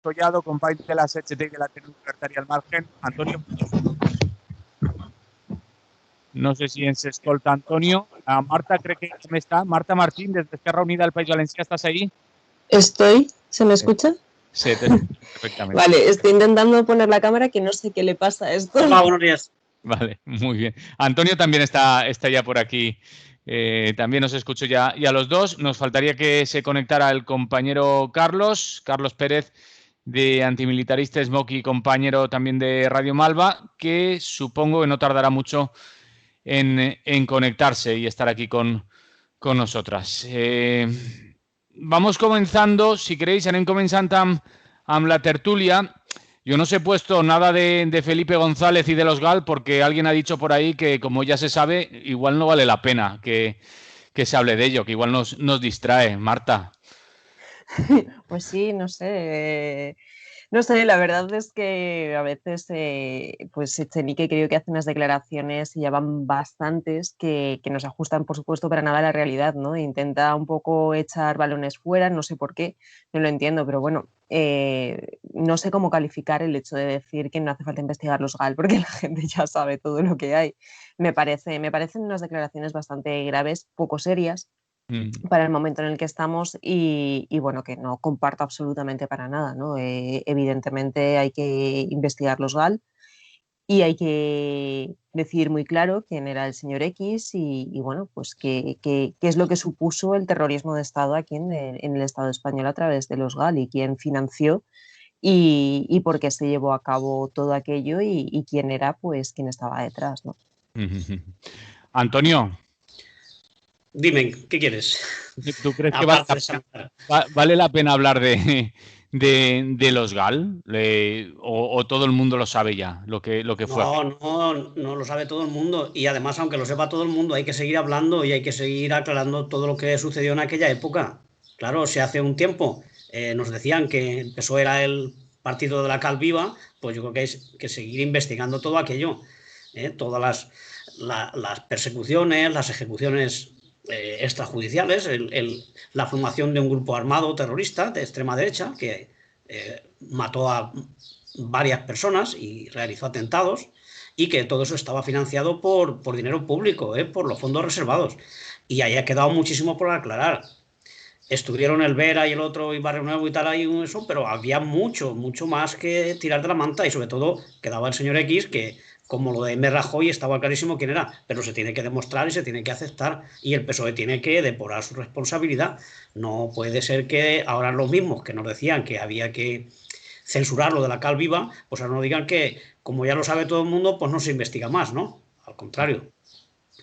Collado, company de la CHT i de la Tele Libertària al Margen. Antonio, no sé si ens escolta Antonio. Marta, crec que també està. Marta Martín, des d'Esquerra Unida del País Valencià, ¿estás ahí? Estoy. ¿Se me escucha? Sí, te escucho perfectamente. Vale, estoy intentando poner la cámara que no sé qué le pasa a esto. Hola, buenos días. Vale, muy bien. Antonio también está ya por aquí. También os escucho ya. Y a los dos nos faltaría que se conectara el compañero Carlos Pérez, de Antimilitarista Smoky, compañero también de Radio Malva, que supongo que no tardará mucho en conectarse y estar aquí con nosotras. Vamos comenzando, si queréis, anem començant amb la tertúlia. Yo no os he puesto nada de Felipe González y de los GAL porque alguien ha dicho por ahí que, como ya se sabe, igual no vale la pena que se hable de ello, que igual nos distrae. Marta. Pues sí, no sé. No sé, la verdad es que a veces pues Echenique creo que hace unas declaraciones y ya van bastantes que no se ajustan, por supuesto, para nada a la realidad, ¿no? Intenta un poco echar balones fuera, no sé por qué, no lo entiendo, pero bueno, no sé cómo calificar el hecho de decir que no hace falta investigar los GAL porque la gente ya sabe todo lo que hay. Me parecen unas declaraciones bastante graves, poco serias para el momento en el que estamos y bueno, que no comparto absolutamente para nada, ¿no? Evidentemente hay que investigar los GAL y hay que decir muy claro quién era el señor X y bueno, pues qué es lo que supuso el terrorismo de Estado aquí en el Estado español a través de los GAL y quién financió y por qué se llevó a cabo todo aquello y quién era, pues, quién estaba detrás, ¿no? Antonio. Dime, ¿qué quieres? ¿Tú crees que vale la pena hablar de los GAL? ¿O todo el mundo lo sabe ya, lo que fue? No lo sabe todo el mundo. Y además, aunque lo sepa todo el mundo, hay que seguir hablando y hay que seguir aclarando todo lo que sucedió en aquella época. Claro, si hace un tiempo nos decían que el PSOE era el partido de la cal viva, pues yo creo que hay que seguir investigando todo aquello. Todas las persecuciones, las ejecuciones extrajudiciales, la formación de un grupo armado terrorista de extrema derecha que mató a varias personas y realizó atentados, y que todo eso estaba financiado por dinero público, por los fondos reservados. Y ahí ha quedado muchísimo por aclarar. Estuvieron el Vera y el otro y Barrio Nuevo y tal ahí eso, pero había mucho más que tirar de la manta, y sobre todo quedaba el señor X, que como lo de M. Rajoy estaba clarísimo quién era, pero se tiene que demostrar y se tiene que aceptar, y el PSOE tiene que depurar su responsabilidad. No puede ser que ahora los mismos que nos decían que había que censurarlo de la cal viva, pues ahora no digan que, como ya lo sabe todo el mundo, pues no se investiga más, ¿no? Al contrario.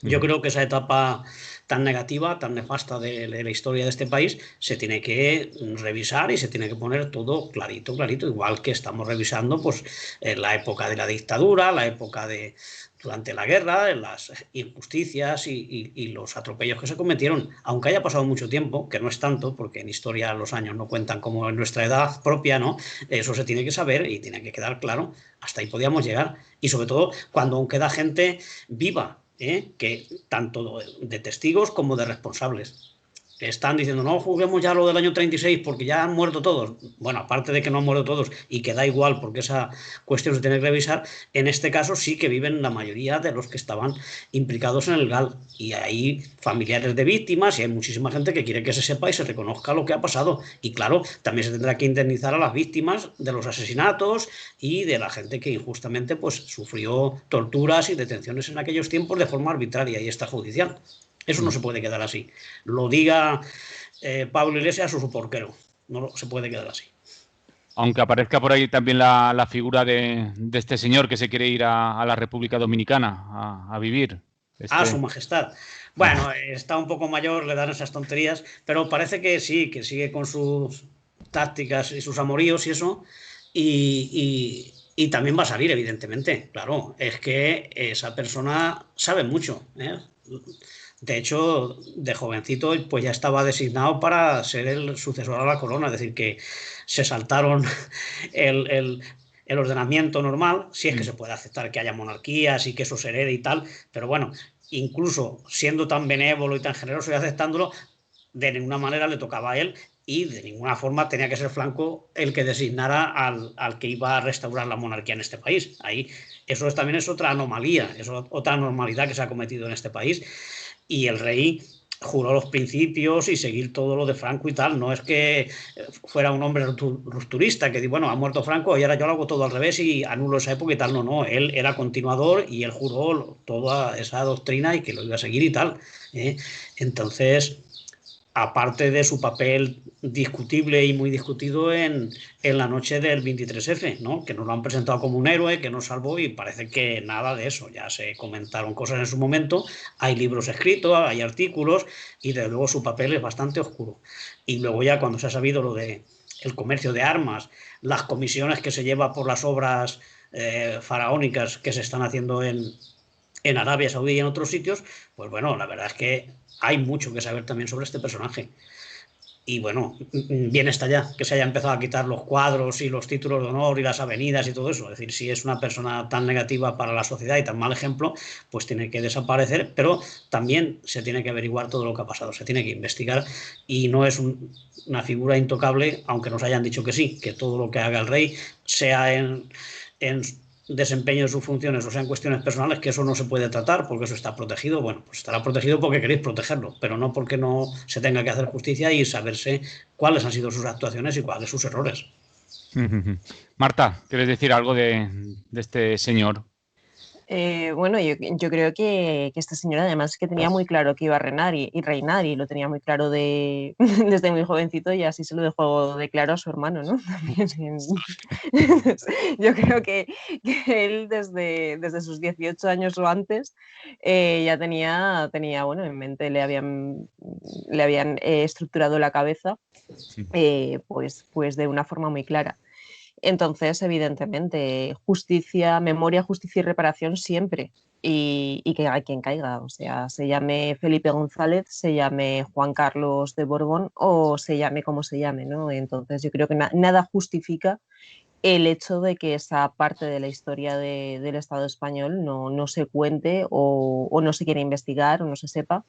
Yo creo que esa etapa tan negativa, tan nefasta de la historia de este país, se tiene que revisar y se tiene que poner todo clarito, igual que estamos revisando pues la época de la dictadura, la época de durante la guerra, las injusticias y los atropellos que se cometieron, aunque haya pasado mucho tiempo, que no es tanto, porque en historia los años no cuentan como en nuestra edad propia, ¿no? Eso se tiene que saber y tiene que quedar claro. Hasta ahí podíamos llegar. Y sobre todo cuando aún queda gente viva, que tanto de testigos como de responsables. Están diciendo, no juguemos ya lo del año 36 porque ya han muerto todos. Bueno, aparte de que no han muerto todos y que da igual porque esa cuestión se tiene que revisar, en este caso sí que viven la mayoría de los que estaban implicados en el GAL. Y hay familiares de víctimas y hay muchísima gente que quiere que se sepa y se reconozca lo que ha pasado. Y claro, también se tendrá que indemnizar a las víctimas de los asesinatos y de la gente que injustamente pues sufrió torturas y detenciones en aquellos tiempos de forma arbitraria y extrajudicial. Eso no se puede quedar así. Lo diga Pablo Iglesias o su porquero. No se puede quedar así. Aunque aparezca por ahí también la figura de este señor que se quiere ir a la República Dominicana a vivir. Su majestad. Bueno, está un poco mayor, le dan esas tonterías, pero parece que sí, que sigue con sus tácticas y sus amoríos y eso. Y también va a salir, evidentemente. Claro, es que esa persona sabe mucho, ¿eh? De hecho, de jovencito pues ya estaba designado para ser el sucesor a la corona, es decir, que se saltaron el ordenamiento normal, si es que se puede aceptar que haya monarquías y que eso se herede y tal, pero bueno, incluso siendo tan benévolo y tan generoso y aceptándolo, de ninguna manera le tocaba a él, y de ninguna forma tenía que ser Franco el que designara al que iba a restaurar la monarquía en este país. Ahí eso también es otra anomalía, es otra anormalidad que se ha cometido en este país, y el rey juró los principios y seguir todo lo de Franco y tal. No es que fuera un hombre rupturista que bueno, ha muerto Franco y ahora yo lo hago todo al revés y anulo esa época y tal. No, él era continuador y él juró toda esa doctrina y que lo iba a seguir y tal. Entonces, aparte de su papel discutible y muy discutido en la noche del 23F, ¿no? Que nos lo han presentado como un héroe que nos salvó, y parece que nada de eso. Ya se comentaron cosas en su momento, hay libros escritos, hay artículos, y desde luego su papel es bastante oscuro. Y luego ya cuando se ha sabido lo de el comercio de armas, las comisiones que se lleva por las obras faraónicas que se están haciendo en Arabia Saudí y en otros sitios, pues bueno, la verdad es que hay mucho que saber también sobre este personaje. Y bueno, bien está ya que se haya empezado a quitar los cuadros y los títulos de honor y las avenidas y todo eso. Es decir, si es una persona tan negativa para la sociedad y tan mal ejemplo, pues tiene que desaparecer, pero también se tiene que averiguar todo lo que ha pasado, se tiene que investigar, y no es una figura intocable, aunque nos hayan dicho que sí, que todo lo que haga el rey, sea en desempeño de sus funciones o sea en cuestiones personales, que eso no se puede tratar porque eso está protegido. Bueno, pues estará protegido porque queréis protegerlo, pero no porque no se tenga que hacer justicia y saberse cuáles han sido sus actuaciones y cuáles sus errores. Marta, ¿quieres decir algo de este señor? Bueno, yo creo que esta señora además que tenía muy claro que iba a reinar y reinar, y lo tenía muy claro desde muy jovencito, y así se lo dejó de claro a su hermano, ¿no? Yo creo que él desde sus 18 años o antes ya tenía bueno, en mente, le habían estructurado la cabeza pues de una forma muy clara. Entonces, evidentemente, justicia, memoria, justicia y reparación siempre. Y que hay quien caiga, o sea, se llame Felipe González, se llame Juan Carlos de Borbón o se llame como se llame, ¿no? Entonces, yo creo que nada justifica el hecho de que esa parte de la historia del Estado español no se cuente o no se quiera investigar o no se sepa,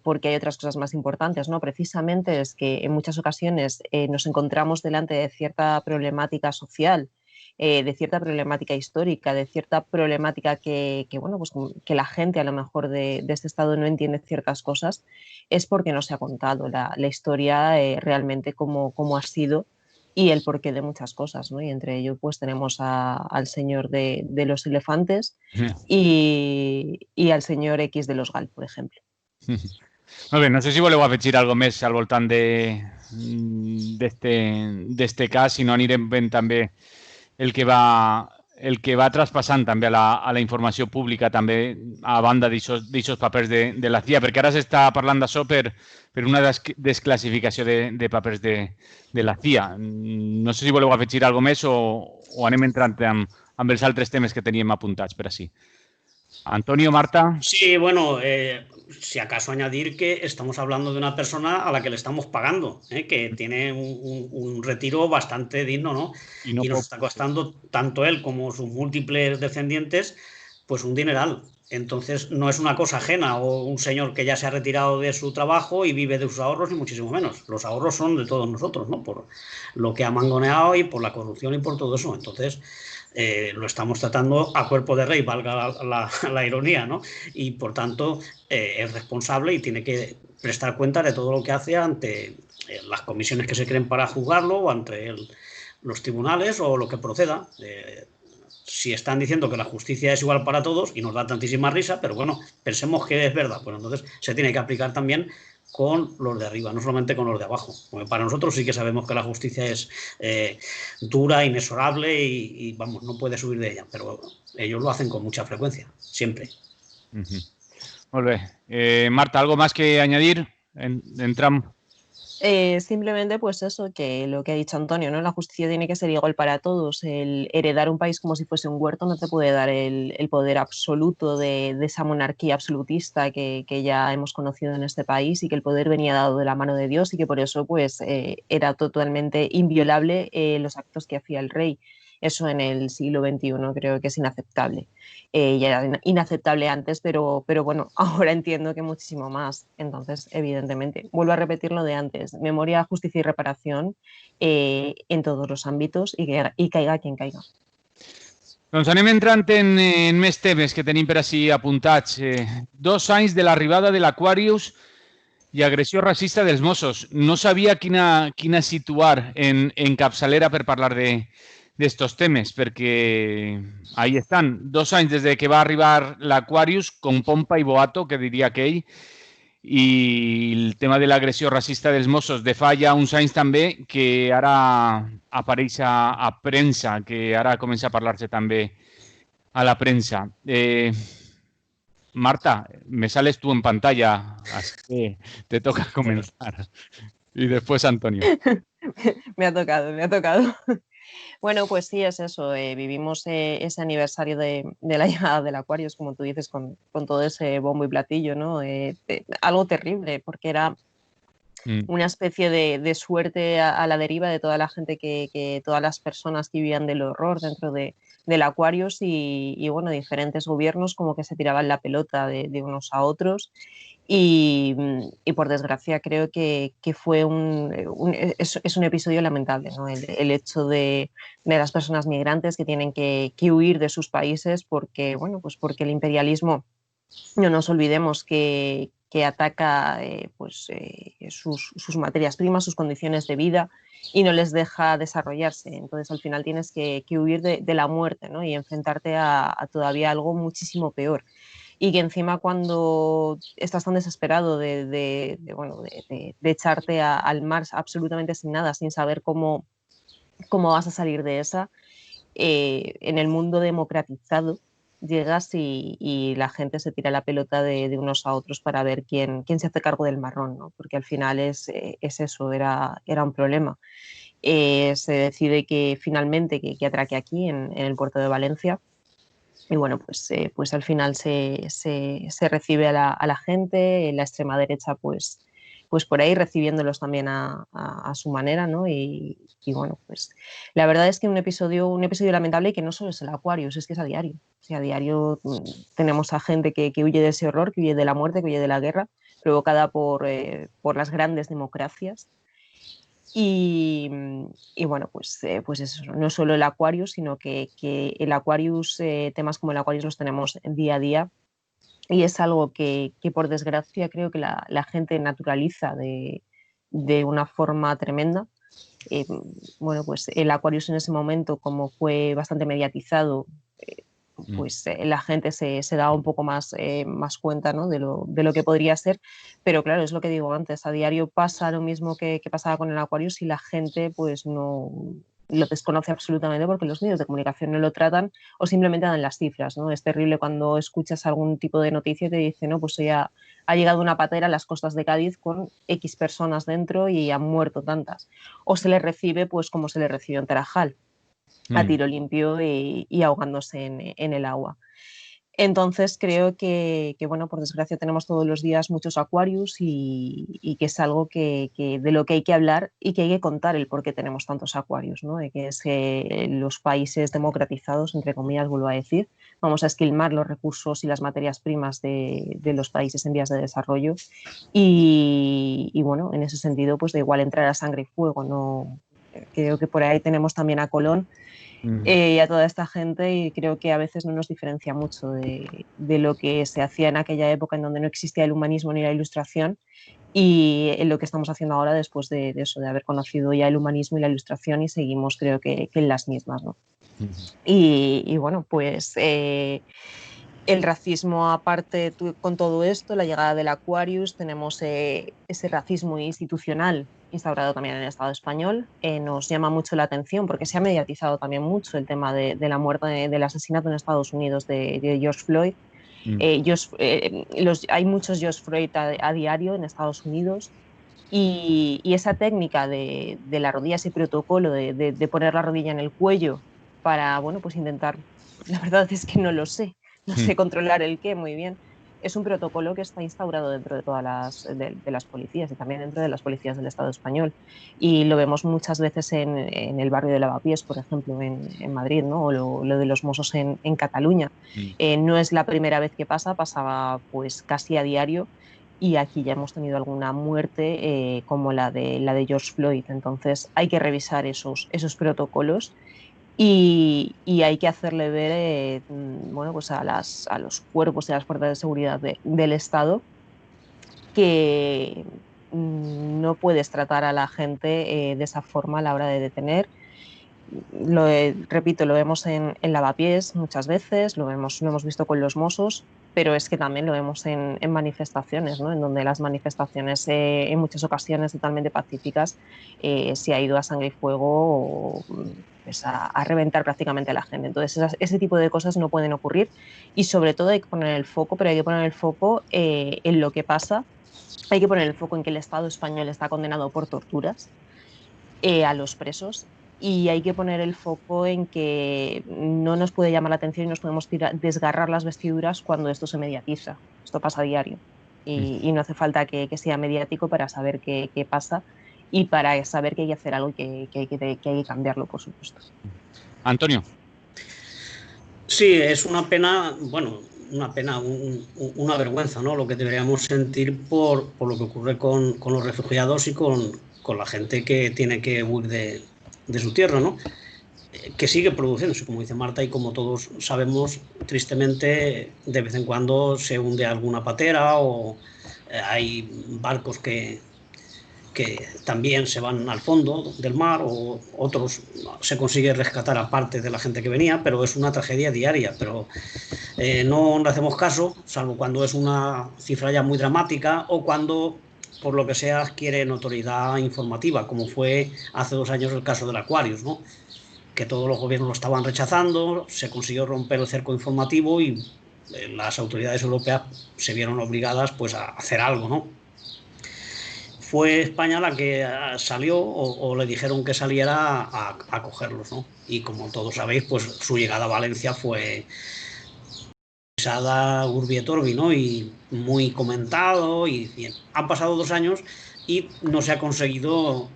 porque hay otras cosas más importantes, ¿no? Precisamente es que en muchas ocasiones nos encontramos delante de cierta problemática social, de cierta problemática histórica, de cierta problemática bueno, pues que la gente a lo mejor de este Estado no entiende ciertas cosas, es porque no se ha contado la historia realmente como ha sido y el porqué de muchas cosas, ¿no? Y entre ello pues tenemos al señor de los elefantes y al señor X de los GAL, por ejemplo. Molt bé, no sé si voleu afegir alguna més al voltant d'este cas, si no anirem ben també el que va traspassant també a la informació pública, també a banda d'aixòs papers de la CIA, perquè ara s'està parlant d'això per una desclassificació de papers de la CIA. No sé si voleu afegir alguna més o anem entrant amb els altres temes que teníem apuntats per així. Antonio, Marta. Sí, bueno, si acaso añadir que estamos hablando de una persona a la que le estamos pagando, que tiene un retiro bastante digno, ¿no? Y nos está costando tanto él como sus múltiples descendientes, pues un dineral. Entonces no es una cosa ajena o un señor que ya se ha retirado de su trabajo y vive de sus ahorros, ni muchísimo menos. Los ahorros son de todos nosotros, ¿no? Por lo que ha mangoneado y por la corrupción y por todo eso. Entonces lo estamos tratando a cuerpo de rey, valga la ironía, ¿no? Y por tanto es responsable y tiene que prestar cuenta de todo lo que hace ante las comisiones que se creen para juzgarlo o ante los tribunales o lo que proceda. Si están diciendo que la justicia es igual para todos y nos da tantísima risa, pero bueno, pensemos que es verdad, pues entonces se tiene que aplicar también con los de arriba, no solamente con los de abajo. Porque para nosotros sí que sabemos que la justicia es dura, inexorable y vamos, no puede subir de ella, pero ellos lo hacen con mucha frecuencia, siempre. Molt bé. Marta, ¿algo más que añadir en Trump? Simplemente pues eso, que lo que ha dicho Antonio, ¿no? La justicia tiene que ser igual para todos. El heredar un país como si fuese un huerto no te puede dar el poder absoluto de esa monarquía absolutista que ya hemos conocido en este país, y que el poder venía dado de la mano de Dios y que por eso pues era totalmente inviolable los actos que hacía el rey. eso en el siglo XXI creo que es inaceptable. Ya era inaceptable antes, pero bueno, ahora entiendo que muchísimo más. Entonces, evidentemente, vuelvo a repetir lo de antes, memoria, justicia y reparación en todos los ámbitos y caiga quien caiga. Doncs anem entrant en més temes que tenim per així apuntats. 2 anys de l'arribada de l'Aquarius i agressió racista dels Mossos. No sabia quina situar en capçalera per parlar d'estos temes, perquè ahí estan. 2 anys des de que va arribar l'Aquarius, con pompa i boato, que diria aquell, i el tema de l'agressió racista dels Mossos de fa ja uns anys també, que ara apareix a premsa, que ara comença a parlar-se també a la prensa. Marta, me sales tú en pantalla, así que te toca comenzar. Y después Antonio. Me ha tocado. Bueno, pues sí, es eso. Vivimos ese aniversario de la llegada del Aquarius, como tú dices, con todo ese bombo y platillo, ¿no? Algo terrible, porque era una especie de suerte a la deriva de toda la gente todas las personas que vivían del horror dentro del Aquarius y bueno, diferentes gobiernos como que se tiraban la pelota de unos a otros. Y por desgracia creo que fue es un episodio lamentable, ¿no? El hecho de las personas migrantes que tienen que huir de sus países porque, bueno, pues porque el imperialismo, no nos olvidemos que ataca sus materias primas, sus condiciones de vida y no les deja desarrollarse. Entonces al final tienes que huir de la muerte, ¿no? Y enfrentarte a todavía algo muchísimo peor. Y que encima cuando estás tan desesperado de echarte al mar absolutamente sin nada, sin saber cómo vas a salir de esa, en el mundo democratizado llegas y la gente se tira la pelota de unos a otros para ver quién se hace cargo del marrón, ¿no? Porque al final es eso, era un problema. Se decide que finalmente que atraque aquí en el puerto de Valencia. Y bueno, pues al final se recibe a la gente, la extrema derecha pues por ahí recibiéndolos también a su manera, ¿no? Y bueno, pues la verdad es que un episodio lamentable y que no solo es el Aquarius, es que es a diario. O sea, a diario tenemos a gente que huye de ese horror, que huye de la muerte, que huye de la guerra, provocada por las grandes democracias. Y bueno, pues eso, no solo el Aquarius, sino que el Aquarius, temas como el Aquarius los tenemos día a día y es algo que por desgracia creo que la gente naturaliza de una forma tremenda. Bueno, pues el Aquarius en ese momento, como fue bastante mediatizado, pues la gente se da un poco más cuenta, ¿no? de lo que podría ser, pero claro, es lo que digo antes, a diario pasa lo mismo que pasaba con el Aquarius y la gente pues no lo desconoce absolutamente porque los medios de comunicación no lo tratan o simplemente dan las cifras, ¿no? Es terrible cuando escuchas algún tipo de noticia y te dice, no, pues hoy ha llegado una patera a las costas de Cádiz con X personas dentro y han muerto tantas, o se les recibe pues como se les recibió en Tarajal, a tiro limpio y ahogándose en el agua. Entonces creo que bueno, por desgracia tenemos todos los días muchos Aquarius y que es algo que de lo que hay que hablar y que hay que contar el por qué tenemos tantos Aquarius, ¿no? De que es que los países democratizados, entre comillas, vuelvo a decir, vamos a esquilmar los recursos y las materias primas de los países en vías de desarrollo y bueno, en ese sentido pues da igual entrar a sangre y fuego, ¿no? Creo que por ahí tenemos también a Colón y a toda esta gente y creo que a veces no nos diferencia mucho de lo que se hacía en aquella época en donde no existía el humanismo ni la ilustración y en lo que estamos haciendo ahora después de eso, de haber conocido ya el humanismo y la ilustración y seguimos creo que en las mismas, ¿no? Y bueno, pues el racismo aparte con todo esto, la llegada del Aquarius, tenemos ese racismo institucional instaurado también en el Estado español, nos llama mucho la atención porque se ha mediatizado también mucho el tema de la muerte, del asesinato en Estados Unidos de George Floyd. Hay muchos George Floyd a diario en Estados Unidos y esa técnica de la rodilla, ese protocolo de poner la rodilla en el cuello para, bueno, pues intentar, la verdad es que no lo sé, no sé controlar el qué muy bien, es un protocolo que está instaurado dentro de todas las policías y también dentro de las policías del Estado español. Y lo vemos muchas veces en el barrio de Lavapiés, por ejemplo, en Madrid, ¿no? O lo de los Mossos en Cataluña. No es la primera vez que pasaba pues casi a diario. Y aquí ya hemos tenido alguna muerte como la de George Floyd. Entonces hay que revisar esos protocolos y hay que hacerle ver bueno, pues a los cuerpos y a las fuerzas de seguridad del Estado que no puedes tratar a la gente de esa forma a la hora de detener. Repito, lo vemos en Lavapiés muchas veces, lo hemos visto con los Mossos, pero es que también lo vemos en manifestaciones, ¿no? En donde las manifestaciones en muchas ocasiones totalmente pacíficas se ha ido a sangre y fuego o, pues a reventar prácticamente a la gente. Entonces ese tipo de cosas no pueden ocurrir y sobre todo hay que poner el foco, pero hay que poner el foco en lo que pasa, hay que poner el foco en que el Estado español está condenado por torturas a los presos y hay que poner el foco en que no nos puede llamar la atención y nos podemos desgarrar las vestiduras cuando esto se mediatiza. Esto pasa a diario y no hace falta que sea mediático para saber qué pasa y para saber que hay que hacer algo y que hay que cambiarlo, por supuesto. Antonio. Sí, es una pena, bueno, una pena, una vergüenza, ¿no? Lo que deberíamos sentir por lo que ocurre con los refugiados y con la gente que tiene que huir de su tierra, ¿no? Que sigue produciéndose, como dice Marta, y como todos sabemos, tristemente, de vez en cuando se hunde alguna patera o hay barcos que también se van al fondo del mar o otros se consigue rescatar a parte de la gente que venía, pero es una tragedia diaria. Pero no le hacemos caso, salvo cuando es una cifra ya muy dramática o cuando, por lo que sea, adquiere notoriedad informativa, como fue hace 2 años el caso del Aquarius, ¿no? Que todos los gobiernos lo estaban rechazando, se consiguió romper el cerco informativo y las autoridades europeas se vieron obligadas pues a hacer algo, ¿no? Fue España la que salió o le dijeron que saliera a cogerlos, ¿no? Y como todos sabéis, pues su llegada a Valencia fue pisada urbi et orbi, ¿no? Y muy comentado y bien. Han pasado 2 años y no se ha conseguido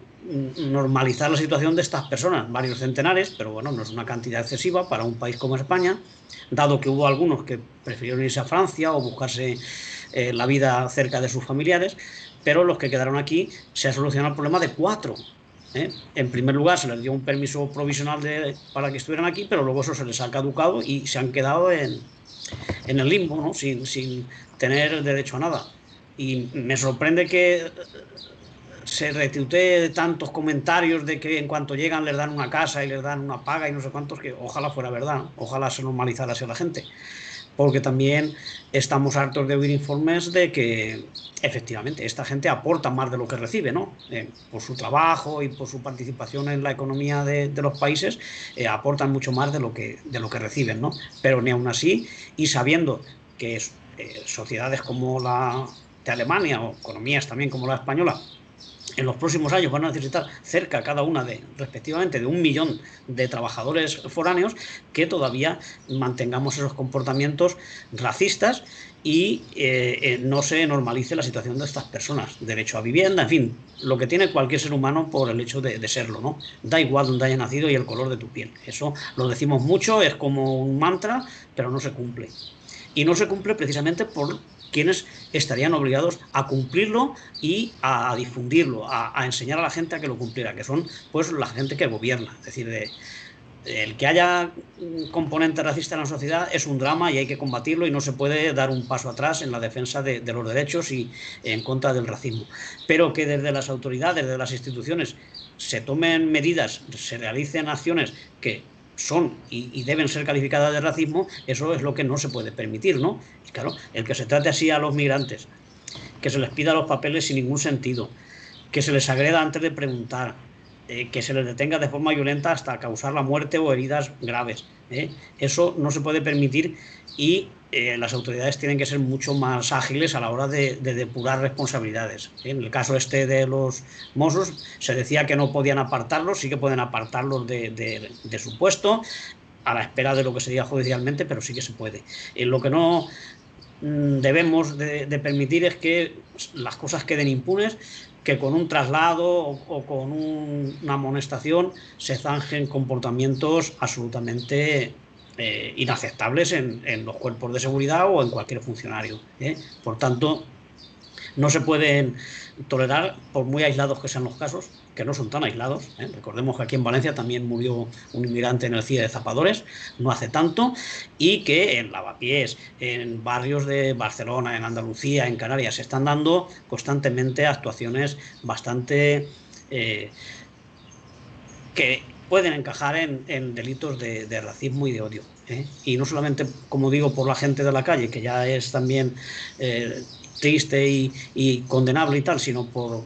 normalizar la situación de estas personas, varios centenares, pero bueno, no es una cantidad excesiva para un país como España, dado que hubo algunos que prefirieron irse a Francia o buscarse la vida cerca de sus familiares, pero los que quedaron aquí se ha solucionado el problema de 4. En primer lugar, se les dio un permiso provisional para que estuvieran aquí, pero luego eso se les ha caducado y se han quedado en el limbo, ¿no? sin tener derecho a nada. Y me sorprende que se retuitee tantos comentarios de que en cuanto llegan les dan una casa y les dan una paga y no sé cuántos, que ojalá fuera verdad, ¿no? Ojalá se normalizara así a la gente. Porque también estamos hartos de oír informes de que efectivamente esta gente aporta más de lo que recibe, ¿no? Por su trabajo y por su participación en la economía de los países, aportan mucho más de lo que reciben, ¿no? Pero ni aún así, y sabiendo que sociedades como la de Alemania o economías también como la española en los próximos años van a necesitar cerca cada una respectivamente de 1 millón de trabajadores foráneos, que todavía mantengamos esos comportamientos racistas y no se normalice la situación de estas personas. Derecho a vivienda, en fin, lo que tiene cualquier ser humano por el hecho de serlo, ¿no? Da igual donde haya nacido y el color de tu piel. Eso lo decimos mucho, es como un mantra, pero no se cumple. Y no se cumple precisamente por quienes estarían obligados a cumplirlo y a difundirlo, a enseñar a la gente a que lo cumpliera, que son pues la gente que gobierna. Es decir, el que haya un componente racista en la sociedad es un drama y hay que combatirlo y no se puede dar un paso atrás en la defensa de los derechos y en contra del racismo. Pero que desde las autoridades, desde las instituciones, se tomen medidas, se realicen acciones que son y deben ser calificadas de racismo, eso es lo que no se puede permitir, ¿no? Y claro, el que se trate así a los migrantes, que se les pida los papeles sin ningún sentido, que se les agreda antes de preguntar, que se les detenga de forma violenta hasta causar la muerte o heridas graves, eso no se puede permitir y las autoridades tienen que ser mucho más ágiles a la hora de depurar responsabilidades. En el caso de los Mossos se decía que no podían apartarlos, sí que pueden apartarlos de su puesto a la espera de lo que se diga judicialmente, pero sí que se puede. Lo que no debemos de permitir es que las cosas queden impunes, que con un traslado o con una amonestación se zanjen comportamientos absolutamente inaceptables en los cuerpos de seguridad o en cualquier funcionario. Por tanto, no se pueden tolerar, por muy aislados que sean los casos, que no son tan aislados. Recordemos que aquí en Valencia también murió un inmigrante en el CIE de Zapadores, no hace tanto, y que en Lavapiés, en barrios de Barcelona, en Andalucía, en Canarias, se están dando constantemente actuaciones bastante que pueden encajar en delitos de racismo y de odio. Y no solamente, como digo, por la gente de la calle, que ya es también triste y condenable y tal, sino por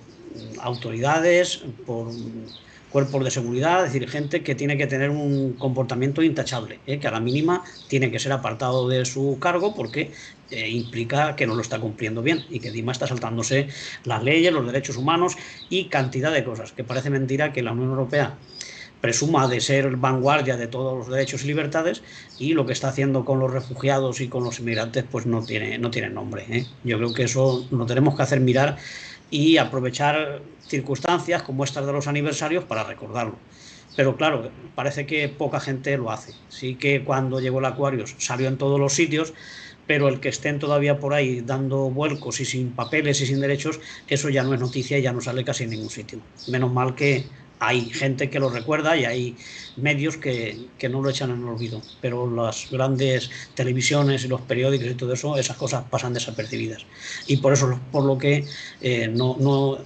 autoridades, por cuerpos de seguridad, es decir, gente que tiene que tener un comportamiento intachable, que a la mínima tiene que ser apartado de su cargo porque implica que no lo está cumpliendo bien y que encima está saltándose las leyes, los derechos humanos y cantidad de cosas, que parece mentira que la Unión Europea presuma de ser vanguardia de todos los derechos y libertades, y lo que está haciendo con los refugiados y con los inmigrantes pues no tiene nombre. Yo creo que eso lo tenemos que hacer mirar y aprovechar circunstancias como estas de los aniversarios para recordarlo. Pero claro, parece que poca gente lo hace. Sí que cuando llegó el Aquarius salió en todos los sitios, pero el que estén todavía por ahí dando vuelcos y sin papeles y sin derechos, eso ya no es noticia y ya no sale casi en ningún sitio. Menos mal que hay gente que lo recuerda y hay medios que no lo echan en el olvido, pero las grandes televisiones y los periódicos y todo eso, esas cosas pasan desapercibidas. Y por eso, por lo que no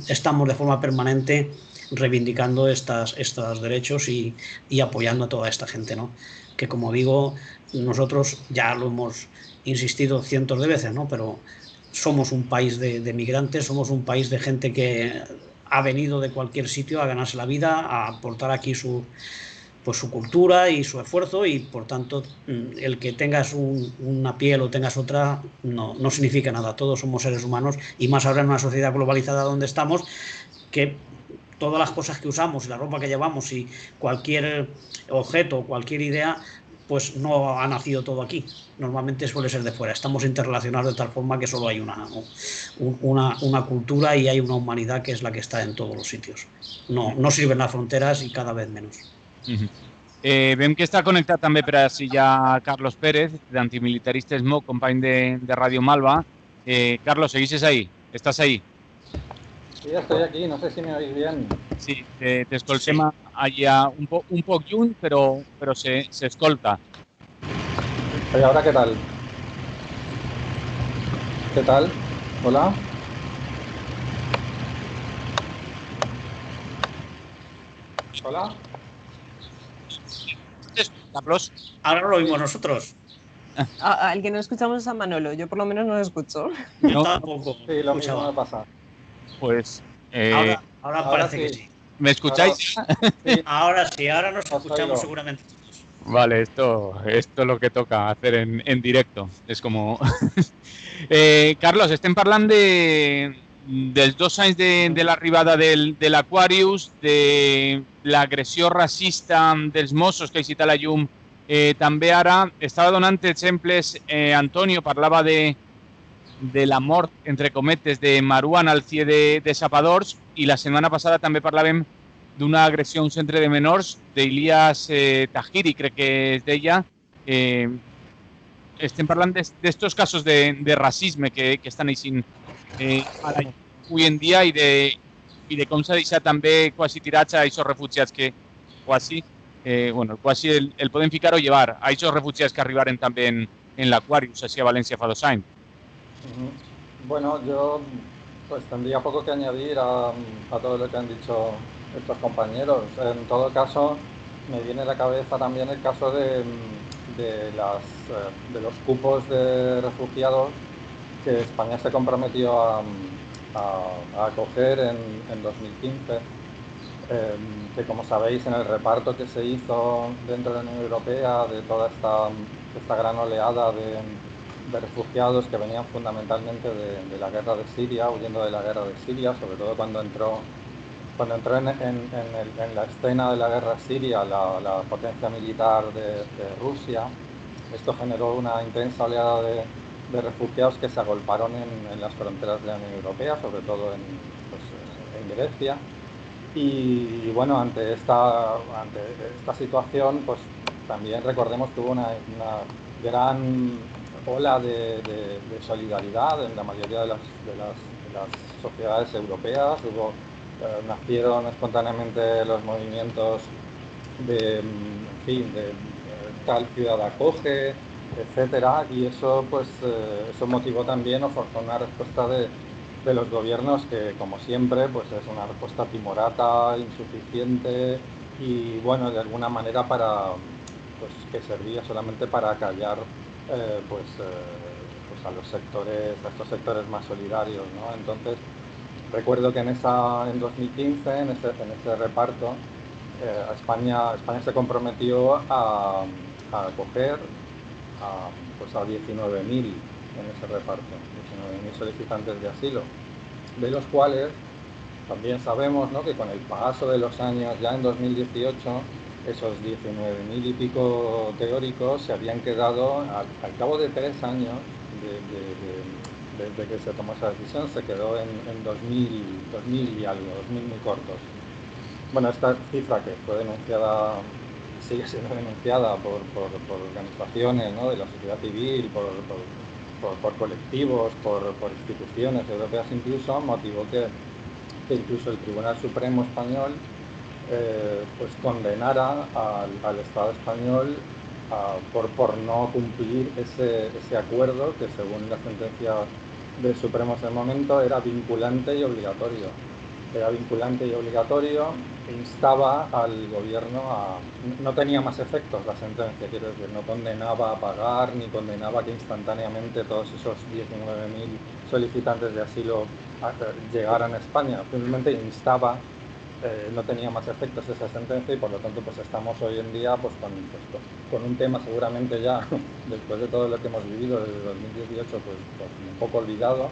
estamos de forma permanente reivindicando estos derechos y apoyando a toda esta gente, ¿no? Que, como digo, nosotros ya lo hemos insistido cientos de veces, ¿no? Pero somos un país de migrantes, somos un país de gente que ha venido de cualquier sitio a ganarse la vida, a aportar aquí su cultura y su esfuerzo, y por tanto el que tengas una piel o tengas otra no significa nada. Todos somos seres humanos, y más ahora en una sociedad globalizada donde estamos, que todas las cosas que usamos y la ropa que llevamos y cualquier objeto, cualquier idea, pues no ha nacido todo aquí. Normalmente suele ser de fuera. Estamos interrelacionados de tal forma que solo hay una cultura y hay una humanidad que es la que está en todos los sitios. No sirven las fronteras y cada vez menos. Vem que està connectat també per així ja Carlos Pérez, d'Antimilitaristes.mo, company de Radio Malva. Carlos, ¿seguís ahí? ¿Estás ahí? Sí, estoy aquí, no sé si me oís bien. Sí, te escoltem allà un poc lluny, però se escolta. ¿Y ahora qué tal? ¿Qué tal? ¿Hola? ¿Hola? Carlos. Ahora lo oímos nosotros. Al que no escuchamos es a Manolo, yo por lo menos no lo escucho. No, tampoco. Sí, lo mismo me pasa. Pues ahora parece que sí. ¿Me escucháis? Sí. Ahora sí, ahora nos escuchamos seguramente todos. Vale, esto es lo que toca hacer en directo. Es como... Carlos, estem parlant dels 2 anys de l'arribada del Aquarius, de l'agressió racista dels Mossos que ha citat la llum també ara. Estava donant exemples, Antonio parlava de la mort, entre cometes, de Marwan al CIE de Zapadors, i la setmana passada també parlàvem d'una agressió a un centre de menors d'Ilias Tahiri, crec que es deia. Estem parlant d'estos casos de racisme que estan eixint avui en dia i de com s'ha deixat també quasi tirats a aquests refugiats que quasi el podem ficar o llevar a aquests refugiats que arribaren també en l'Aquarius, així a València fa 2 anys. Bueno, yo pues tendría poco que añadir a todo lo que han dicho estos compañeros. En todo caso, me viene a la cabeza también el caso de los cupos de refugiados que España se comprometió a acoger en 2015, que como sabéis, en el reparto que se hizo dentro de la Unión Europea de toda esta gran oleada de refugiados que venían fundamentalmente de la guerra de Siria, huyendo de la guerra de Siria, sobre todo cuando entró en la escena de la guerra siria la potencia militar de Rusia. Esto generó una intensa oleada refugiados que se agolparon en las fronteras de la Unión Europea, sobre todo en Grecia. Y bueno, ante esta situación, pues también recordemos que hubo una gran ola de solidaridad en la mayoría de las sociedades europeas. Nacieron espontáneamente los movimientos de tal ciudad acoge, etcétera, y eso pues eso motivó también o forzó una respuesta de los gobiernos que, como siempre, pues es una respuesta timorata, insuficiente y bueno, de alguna manera que servía solamente para acallar pues a estos sectores más solidarios, ¿no? Entonces recuerdo que en 2015, en ese reparto, España se comprometió a acoger a 19.000 en ese reparto, 19.000 solicitantes de asilo, de los cuales también sabemos, ¿no?, que con el paso de los años, ya en 2018, esos 19.000 y pico teóricos se habían quedado, al cabo de 3 años desde que se tomó esa decisión, se quedó en 2.000 y algo, 2.000 muy cortos. Bueno, esta cifra que fue denunciada, sigue siendo denunciada por organizaciones, ¿no?, de la sociedad civil, por colectivos, por instituciones europeas incluso, motivó que incluso el Tribunal Supremo español pues condenara al Estado español por no cumplir ese acuerdo que, según la sentencia del Supremo en ese momento, era vinculante y obligatorio. Era vinculante y obligatorio, instaba al gobierno no tenía más efectos la sentencia, quiero decir, no condenaba a pagar ni condenaba que instantáneamente todos esos 19.000 solicitantes de asilo llegaran a España, simplemente instaba. No tenía más efectos esa sentencia y por lo tanto pues estamos hoy en día pues con un tema seguramente ya después de todo lo que hemos vivido desde 2018 pues un poco olvidado,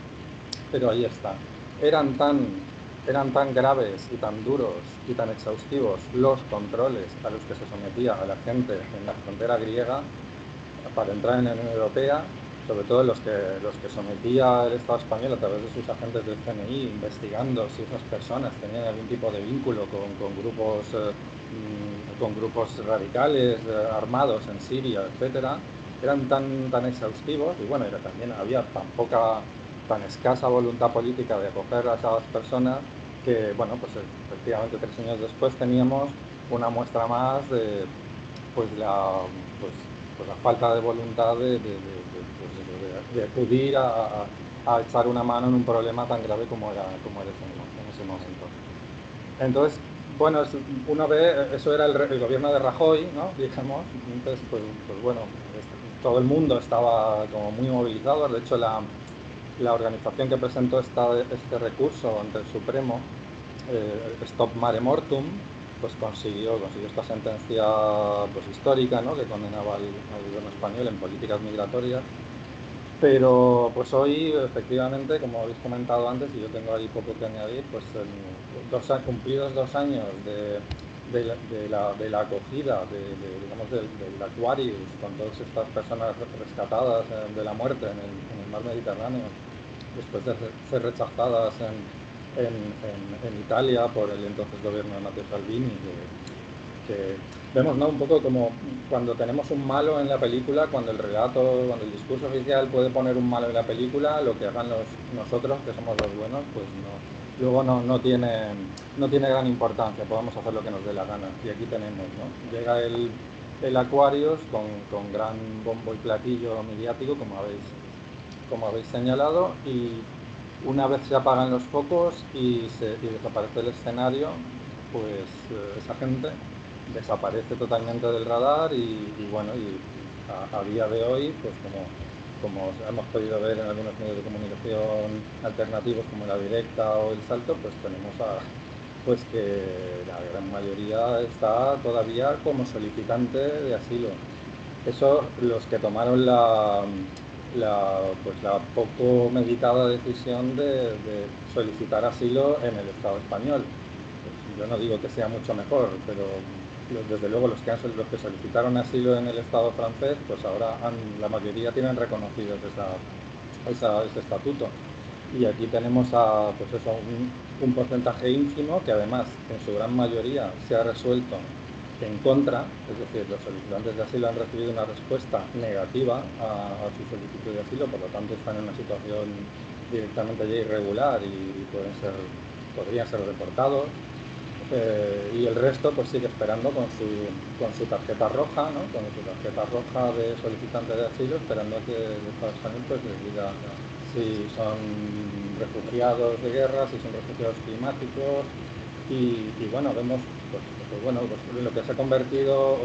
pero ahí está. Eran tan graves y tan duros y tan exhaustivos los controles a los que se sometía a la gente en la frontera griega para entrar en la Unión Europea, sobre todo los que sometía el Estado español a través de sus agentes del CNI, investigando si esas personas tenían algún tipo de vínculo con grupos radicales armados en Siria, etcétera, eran tan exhaustivos y bueno, también había tan escasa voluntad política de acoger a esas personas que, bueno, pues efectivamente 3 años después teníamos una muestra más de la falta de voluntad de acudir a echar una mano en un problema tan grave como era en ese momento. Entonces, bueno, uno ve, eso era el gobierno de Rajoy, ¿no?, digamos. Entonces, pues bueno, todo el mundo estaba como muy movilizado. De hecho, la organización que presentó este recurso ante el Supremo, Stop Mare Mortum, pues consiguió esta sentencia pues histórica, ¿no?, que condenaba al gobierno español en políticas migratorias. Pero pues hoy, efectivamente, como habéis comentado antes, y yo tengo ahí poco que añadir, pues cumplidos 2 años de la acogida, del Aquarius, con todas estas personas rescatadas de la muerte en el mar Mediterráneo, después de ser rechazadas en Italia por el entonces gobierno de Matteo Salvini, que vemos, ¿no?, un poco como cuando tenemos un malo en la película, cuando el discurso oficial puede poner un malo en la película, lo que hagan nosotros, que somos los buenos, pues luego no tiene gran importancia, podemos hacer lo que nos dé la gana. Y aquí tenemos, ¿no?, llega el Aquarius con gran bombo y platillo mediático, como habéis señalado, y una vez se apagan los focos y desaparece el escenario, pues esa gente desaparece totalmente del radar y a día de hoy, pues como hemos podido ver en algunos medios de comunicación alternativos como La Directa o El Salto, pues tenemos pues que la gran mayoría está todavía como solicitante de asilo. Eso, los que tomaron la poco meditada decisión de solicitar asilo en el Estado español. Pues yo no digo que sea mucho mejor, pero desde luego los que solicitaron asilo en el Estado francés, pues ahora la mayoría tienen reconocidos ese estatuto. Y aquí tenemos pues eso, un porcentaje ínfimo que además en su gran mayoría se ha resuelto en contra, es decir, los solicitantes de asilo han recibido una respuesta negativa a su solicitud de asilo, por lo tanto están en una situación directamente ya irregular y podrían ser deportados. Y el resto pues sigue esperando con su tarjeta roja, ¿no? Con su tarjeta roja de solicitante de asilo, esperando a que el Estado español pues les diga si son refugiados de guerra, si son refugiados climáticos. Y bueno, vemos pues lo que se ha convertido,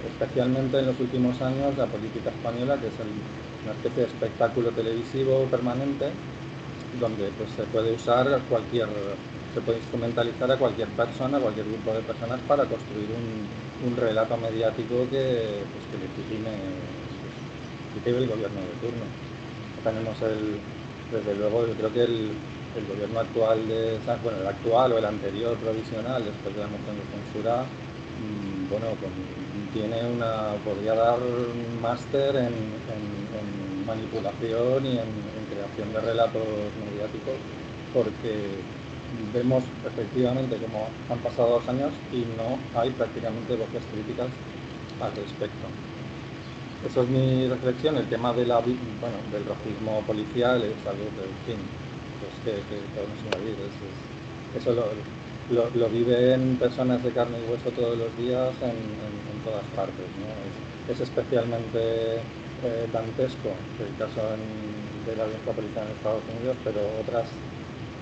especialmente en los últimos años, la política española, que es una especie de espectáculo televisivo permanente, donde pues se puede instrumentalizar a cualquier persona, a cualquier grupo de personas para construir un relato mediático que legitime el gobierno de turno. Tenemos desde luego, yo creo que el gobierno actual el actual o el anterior provisional, después de la moción de censura, podría dar un máster en manipulación y en creación de relatos mediáticos, porque vemos efectivamente cómo han pasado 2 años y no hay prácticamente voces críticas al respecto. Eso es mi reflexión. El tema del racismo policial es algo que, en fin, pues que podemos invadir. Eso lo viven personas de carne y hueso todos los días en todas partes, ¿no? Es especialmente dantesco el caso de la violencia policial en Estados Unidos, pero otras,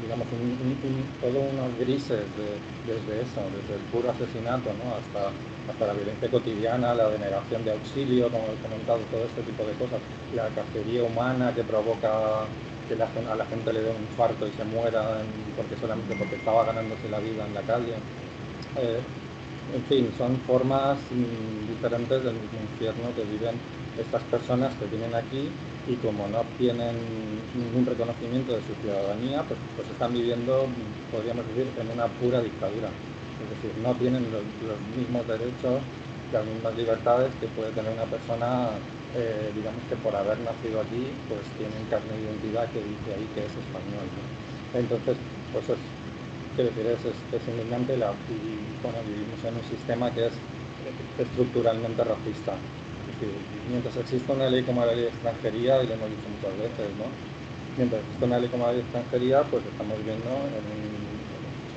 digamos, todos unos grises desde el puro asesinato, ¿no? hasta la violencia cotidiana, la denegación de auxilio, como he comentado, todo este tipo de cosas, la cacería humana que provoca que a la gente le dé un infarto y se muera solamente porque estaba ganándose la vida en la calle. En fin, son formas diferentes del mismo infierno que viven estas personas que vienen aquí, y como no obtienen ningún reconocimiento de su ciudadanía, pues están viviendo, podríamos decir, en una pura dictadura. Es decir, no tienen los mismos derechos, las mismas libertades que puede tener una persona, digamos, que por haber nacido aquí, pues tienen carne de identidad que dice ahí que es español, ¿no? Entonces, pues es indignante, vivimos en un sistema que es estructuralmente racista. Es decir, mientras existe una ley como la ley de extranjería, y lo hemos dicho muchas veces, ¿no? Mientras existe una ley como la ley de extranjería, pues estamos viviendo en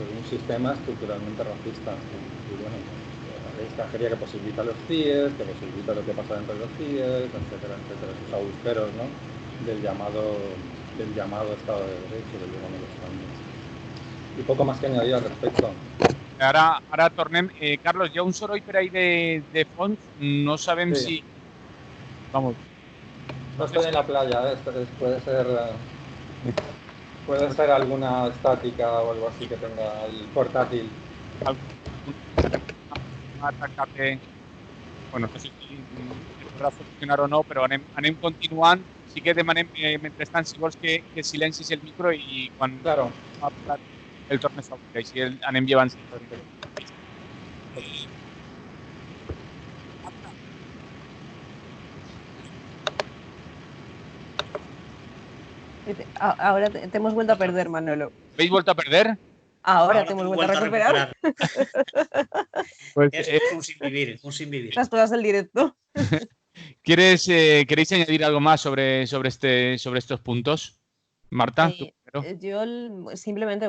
un sistema estructuralmente racista. Y bueno, la ley de extranjería que posibilita los CIEs, que posibilita lo que pasa dentro de los CIEs, etcétera, etcétera, esos agujeros, ¿no? del llamado Estado de Derecho, del llamado Español. Y poco más que añadir al respecto. Ara tornem. Carlos, hi ha un soroll per ahí de fons. No sabem Sí. si... Vamos. No estoy en la playa, puede ser alguna estática o algo así que tenga el portátil. Bueno, no sé si podrà funcionar o no, però anem continuant. Sí que demanem, mentrestant, si vols que silencis el micro i quan Claro. el tornes a obrir, així anem llevant. Ahora te hemos vuelto a perder, Manolo. ¿Habéis vuelto a perder? Ahora te hemos vuelto a recuperar. Pues, es un sin vivir. Las cosas del directo. ¿Queréis añadir algo más sobre estos puntos? Marta, tú primero. Yo simplemente,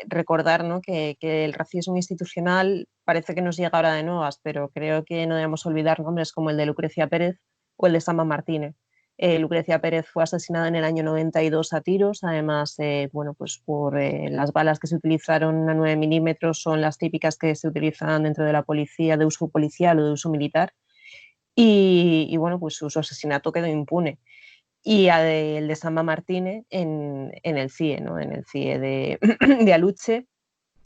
recordar, ¿no? que el racismo institucional parece que nos llega ahora de nuevas, pero creo que no debemos olvidar nombres como el de Lucrecia Pérez o el de Samba Martínez. Lucrecia Pérez fue asesinada en el año 92 a tiros, además, pues por las balas que se utilizaron a 9 milímetros son las típicas que se utilizan dentro de la policía, de uso policial o de uso militar, y pues su asesinato quedó impune. Y el de Samba Martínez en el CIE, ¿no? En el CIE de Aluche,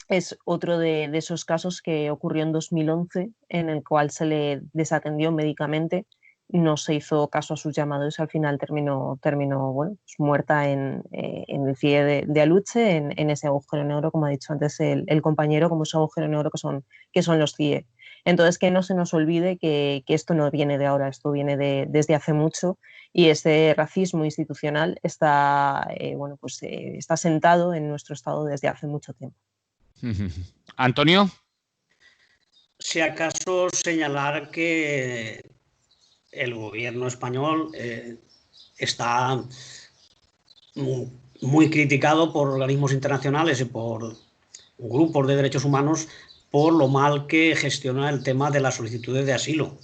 es otro de esos casos que ocurrió en 2011, en el cual se le desatendió médicamente, no se hizo caso a sus llamados y al final terminó pues muerta en el CIE de Aluche, en ese agujero negro, como ha dicho antes el compañero, como ese agujero negro que son los CIE. Entonces, que no se nos olvide que esto no viene de ahora, esto viene desde hace mucho, y ese racismo institucional está, está sentado en nuestro Estado desde hace mucho tiempo. Antonio. Si acaso señalar que el gobierno español está muy criticado por organismos internacionales y por grupos de derechos humanos por lo mal que gestiona el tema de las solicitudes de asilo.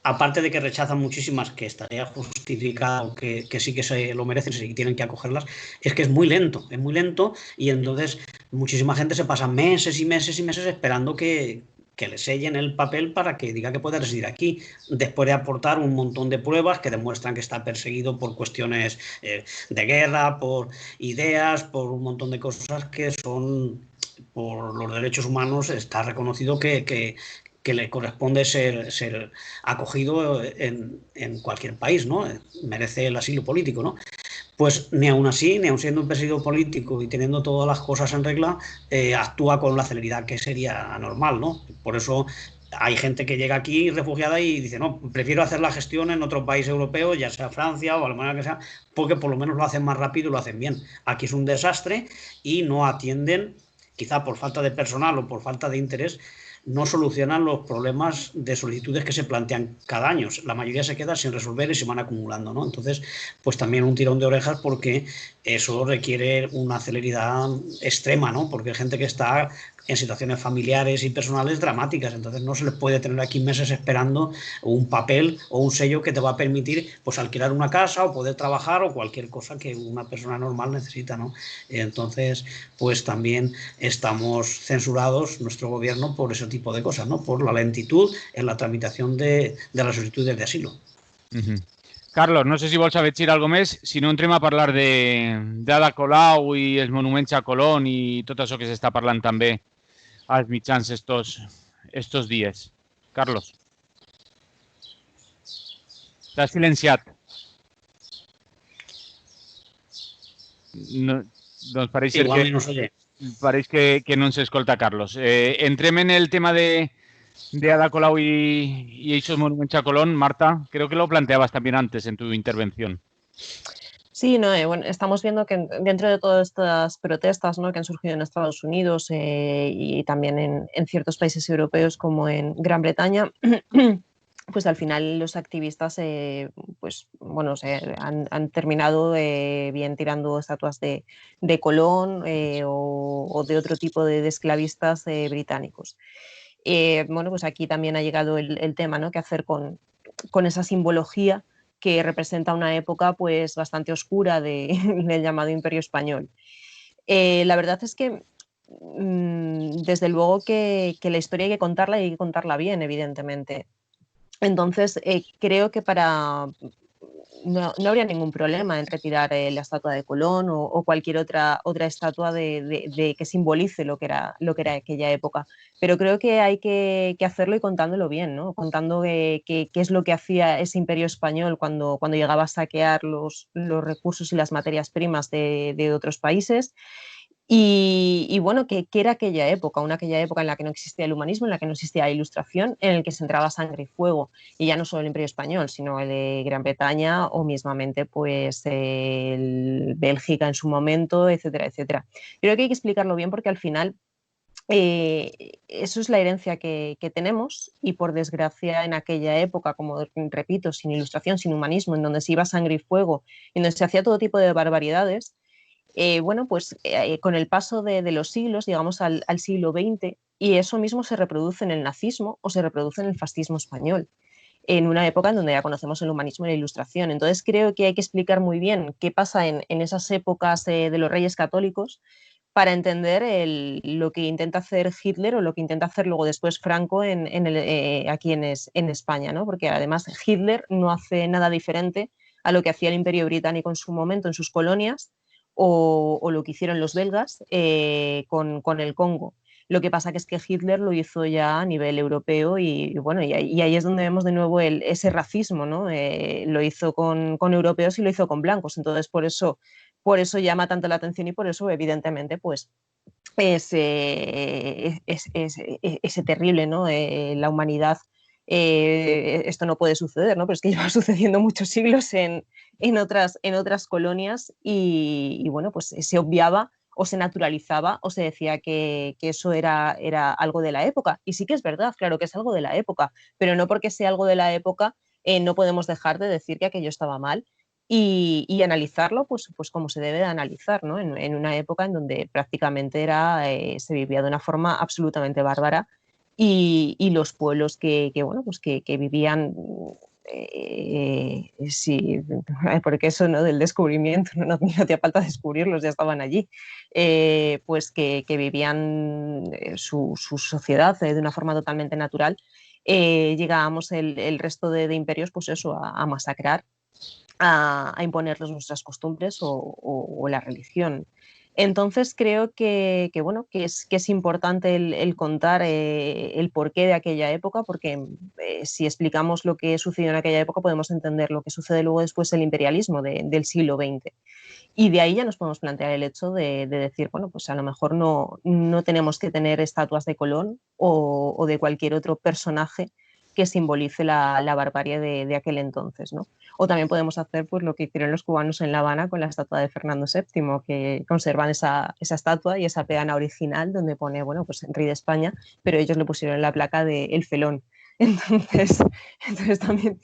Aparte de que rechazan muchísimas, que estaría justificado, que sí que se lo merecen, sí que tienen que acogerlas, es que es muy lento y entonces muchísima gente se pasa meses y meses y meses esperando que le sellen el papel para que diga que puede residir aquí, después de aportar un montón de pruebas que demuestran que está perseguido por cuestiones de guerra, por ideas, por un montón de cosas que son, por los derechos humanos, está reconocido que le corresponde ser acogido en cualquier país, ¿no? Merece el asilo político, ¿no? Pues ni aun así, ni aun siendo un perseguido político y teniendo todas las cosas en regla, actúa con la celeridad que sería normal, ¿no? Por eso hay gente que llega aquí refugiada y dice, no, prefiero hacer la gestión en otro país europeo, ya sea Francia o Alemania, que sea, porque por lo menos lo hacen más rápido y lo hacen bien. Aquí es un desastre y no atienden, quizá por falta de personal o por falta de interés, no solucionan los problemas de solicitudes que se plantean cada año. La mayoría se queda sin resolver y se van acumulando, ¿no? Entonces, pues también un tirón de orejas, porque eso requiere una celeridad extrema, ¿no? Porque hay gente que está en situaciones familiares y personales dramáticas, entonces no se les puede tener aquí meses esperando un papel o un sello que te va a permitir, pues, alquilar una casa o poder trabajar o cualquier cosa que una persona normal necesita, ¿no? Entonces, pues también estamos censurados, nuestro gobierno, por ese tipo de cosas, ¿no? Por la lentitud en la tramitación de les solicituds d'asilo. Carlos, no sé si vols afegir algo més, si no entrem a parlar d'Ada Colau i els monuments a Colón i tot això que s'està parlant també als mitjans estos dies. Carlos. T'has silenciat. No, doncs pareix ser Igual no s'oye. Pareix que no ens escolta Carlos. Entrem en el tema de Ada Colau y esos monumentos a Colón. Marta, creo que lo planteabas también antes en tu intervención. Sí, no, bueno, estamos viendo que dentro de todas estas protestas, ¿no?, que han surgido en Estados Unidos y también en ciertos países europeos como en Gran Bretaña, pues al final los activistas han terminado bien tirando estatuas de Colón o de otro tipo de esclavistas británicos. Bueno, pues aquí también ha llegado el tema, ¿no?, qué hacer con esa simbología que representa una época pues bastante oscura del llamado Imperio Español. La verdad es que desde luego que la historia hay que contarla y hay que contarla bien, evidentemente. Entonces, creo que no habría ningún problema en retirar la estatua de Colón o cualquier otra estatua que simbolice lo que era aquella época. Pero creo que hay que hacerlo y contándolo bien, ¿no? Contando qué es lo que hacía ese imperio español cuando llegaba a saquear los recursos y las materias primas de otros países. Y bueno, ¿qué era aquella época? Aquella época en la que no existía el humanismo, en la que no existía la Ilustración, en el que se entraba sangre y fuego, y ya no solo el Imperio Español, sino el de Gran Bretaña o mismamente pues el Bélgica en su momento, etcétera, etcétera. Creo que hay que explicarlo bien porque al final eso es la herencia que tenemos, y por desgracia en aquella época, como repito, sin Ilustración, sin humanismo, en donde se iba sangre y fuego, en donde se hacía todo tipo de barbaridades, con el paso de los siglos, llegamos al siglo XX, y eso mismo se reproduce en el nazismo o se reproduce en el fascismo español, en una época en donde ya conocemos el humanismo y la Ilustración. Entonces creo que hay que explicar muy bien qué pasa en esas épocas de los Reyes Católicos para entender lo que intenta hacer Hitler o lo que intenta hacer luego después Franco aquí en España, ¿no? Porque además Hitler no hace nada diferente a lo que hacía el Imperio Británico en su momento en sus colonias, o lo que hicieron los belgas con el Congo. Lo que pasa que es que Hitler lo hizo ya a nivel europeo y ahí es donde vemos de nuevo ese racismo, ¿no? Lo hizo con europeos y lo hizo con blancos. Entonces, por eso llama tanto la atención y por eso, evidentemente, pues ese terrible, ¿no? La humanidad, esto no puede suceder, ¿no? Pero es que lleva sucediendo muchos siglos en otras colonias y, bueno, pues se obviaba o se naturalizaba o se decía que eso era algo de la época. Y sí que es verdad, claro que es algo de la época, pero no porque sea algo de la época no podemos dejar de decir que aquello estaba mal y analizarlo pues como se debe de analizar, ¿no? En una época en donde prácticamente se vivía de una forma absolutamente bárbara y los pueblos bueno, pues que vivían, sí, porque eso, ¿no? Del descubrimiento, no hacía falta descubrirlos, ya estaban allí, pues que vivían su sociedad de una forma totalmente natural. Llegábamos el resto de imperios pues eso, a masacrar, a imponerles nuestras costumbres o la religión. Entonces creo bueno, que es importante el contar el porqué de aquella época, porque si explicamos lo que sucedió en aquella época podemos entender lo que sucede luego después del imperialismo del siglo XX. Y de ahí ya nos podemos plantear el hecho de decir, bueno, pues a lo mejor no tenemos que tener estatuas de Colón o de cualquier otro personaje que simbolice la barbarie de aquel entonces, ¿no? O también podemos hacer pues lo que hicieron los cubanos en La Habana con la estatua de Fernando VII, que conservan esa estatua y esa peana original donde pone, bueno, pues Rey de España, pero ellos le pusieron la placa de El Felón. Entonces también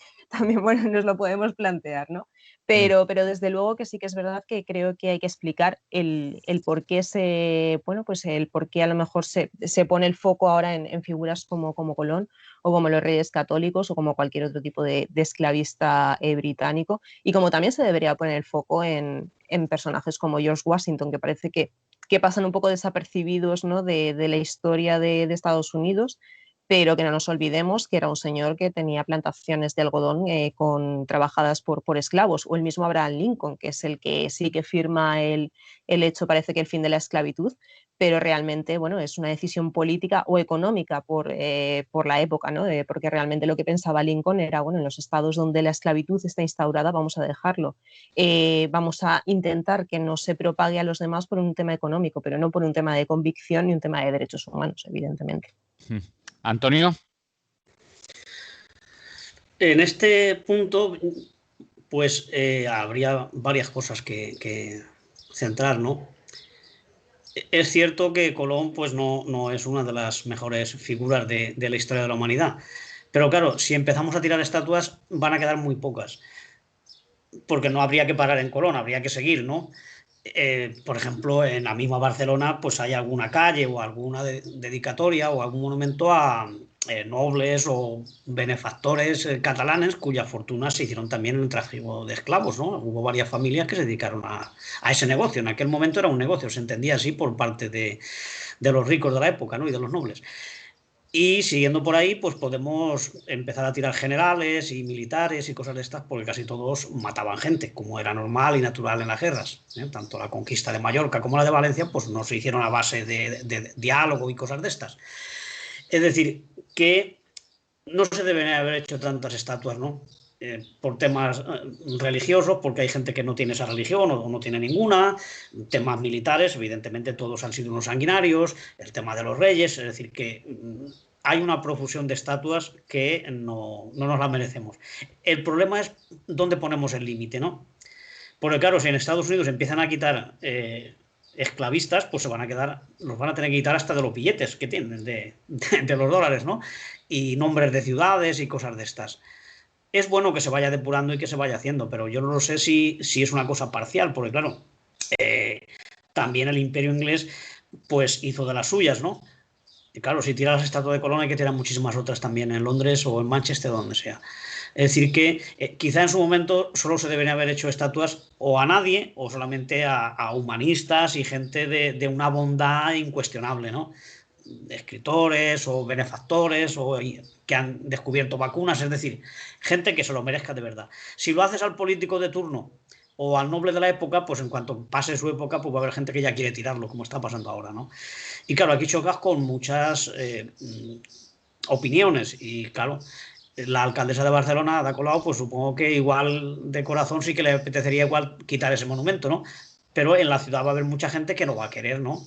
bueno, nos lo podemos plantear, ¿no? Pero desde luego que sí que es verdad que creo que hay que explicar el por qué bueno, pues el por qué a lo mejor se pone el foco ahora en figuras como Colón o como los Reyes Católicos o como cualquier otro tipo de esclavista británico, y como también se debería poner el foco en personajes como George Washington, que parece que pasan un poco desapercibidos, ¿no? de la historia de Estados Unidos, pero que no nos olvidemos que era un señor que tenía plantaciones de algodón trabajadas por esclavos, o el mismo Abraham Lincoln, que es el que sí que firma el hecho, parece que el fin de la esclavitud, pero realmente, bueno, es una decisión política o económica por la época, ¿no? Porque realmente lo que pensaba Lincoln era, bueno, en los estados donde la esclavitud está instaurada vamos a dejarlo, vamos a intentar que no se propague a los demás por un tema económico, pero no por un tema de convicción ni un tema de derechos humanos, evidentemente. Antonio. En este punto, pues habría varias cosas que centrar, ¿no? Es cierto que Colón pues no es una de las mejores figuras de la historia de la humanidad, pero claro, si empezamos a tirar estatuas van a quedar muy pocas, porque no habría que parar en Colón, habría que seguir, ¿no? Por ejemplo, en la misma Barcelona, pues hay alguna calle o alguna dedicatoria o algún monumento a nobles o benefactores catalanes cuya fortuna se hicieron también en el tráfico de esclavos, ¿no? Hubo varias familias que se dedicaron a ese negocio. En aquel momento era un negocio, se entendía así por parte de los ricos de la época, ¿no? Y de los nobles. Y siguiendo por ahí, pues podemos empezar a tirar generales y militares y cosas de estas, porque casi todos mataban gente, como era normal y natural en las guerras. Tanto la conquista de Mallorca como la de Valencia, pues no se hicieron a base de diálogo y cosas de estas. Es decir, que no se deben haber hecho tantas estatuas, ¿no? Por temas religiosos, porque hay gente que no tiene esa religión o no tiene ninguna, temas militares, evidentemente todos han sido unos sanguinarios, el tema de los reyes, es decir, que hay una profusión de estatuas que no nos la merecemos. El problema es dónde ponemos el límite, ¿no? Porque claro, si en Estados Unidos empiezan a quitar esclavistas, pues los van a tener que quitar hasta de los billetes que tienen, de los dólares, ¿no? Y nombres de ciudades y cosas de estas. Es bueno que se vaya depurando y que se vaya haciendo, pero yo no sé si es una cosa parcial, porque claro, también el Imperio inglés pues hizo de las suyas, ¿no? Y claro, si tiras la estatua de Colón hay que tirar muchísimas otras también en Londres o en Manchester, donde sea. Es decir que quizá en su momento solo se deberían haber hecho estatuas o a nadie o solamente a humanistas y gente de una bondad incuestionable, ¿no? Escritores o benefactores o que han descubierto vacunas, es decir, gente que se lo merezca de verdad. Si lo haces al político de turno o al noble de la época, pues en cuanto pase su época, pues va a haber gente que ya quiere tirarlo, como está pasando ahora, ¿no? Y claro, aquí chocas con muchas opiniones y claro, la alcaldesa de Barcelona, Ada Colau, pues supongo que igual de corazón sí que le apetecería igual quitar ese monumento, ¿no? Pero en la ciudad va a haber mucha gente que no va a querer, ¿no?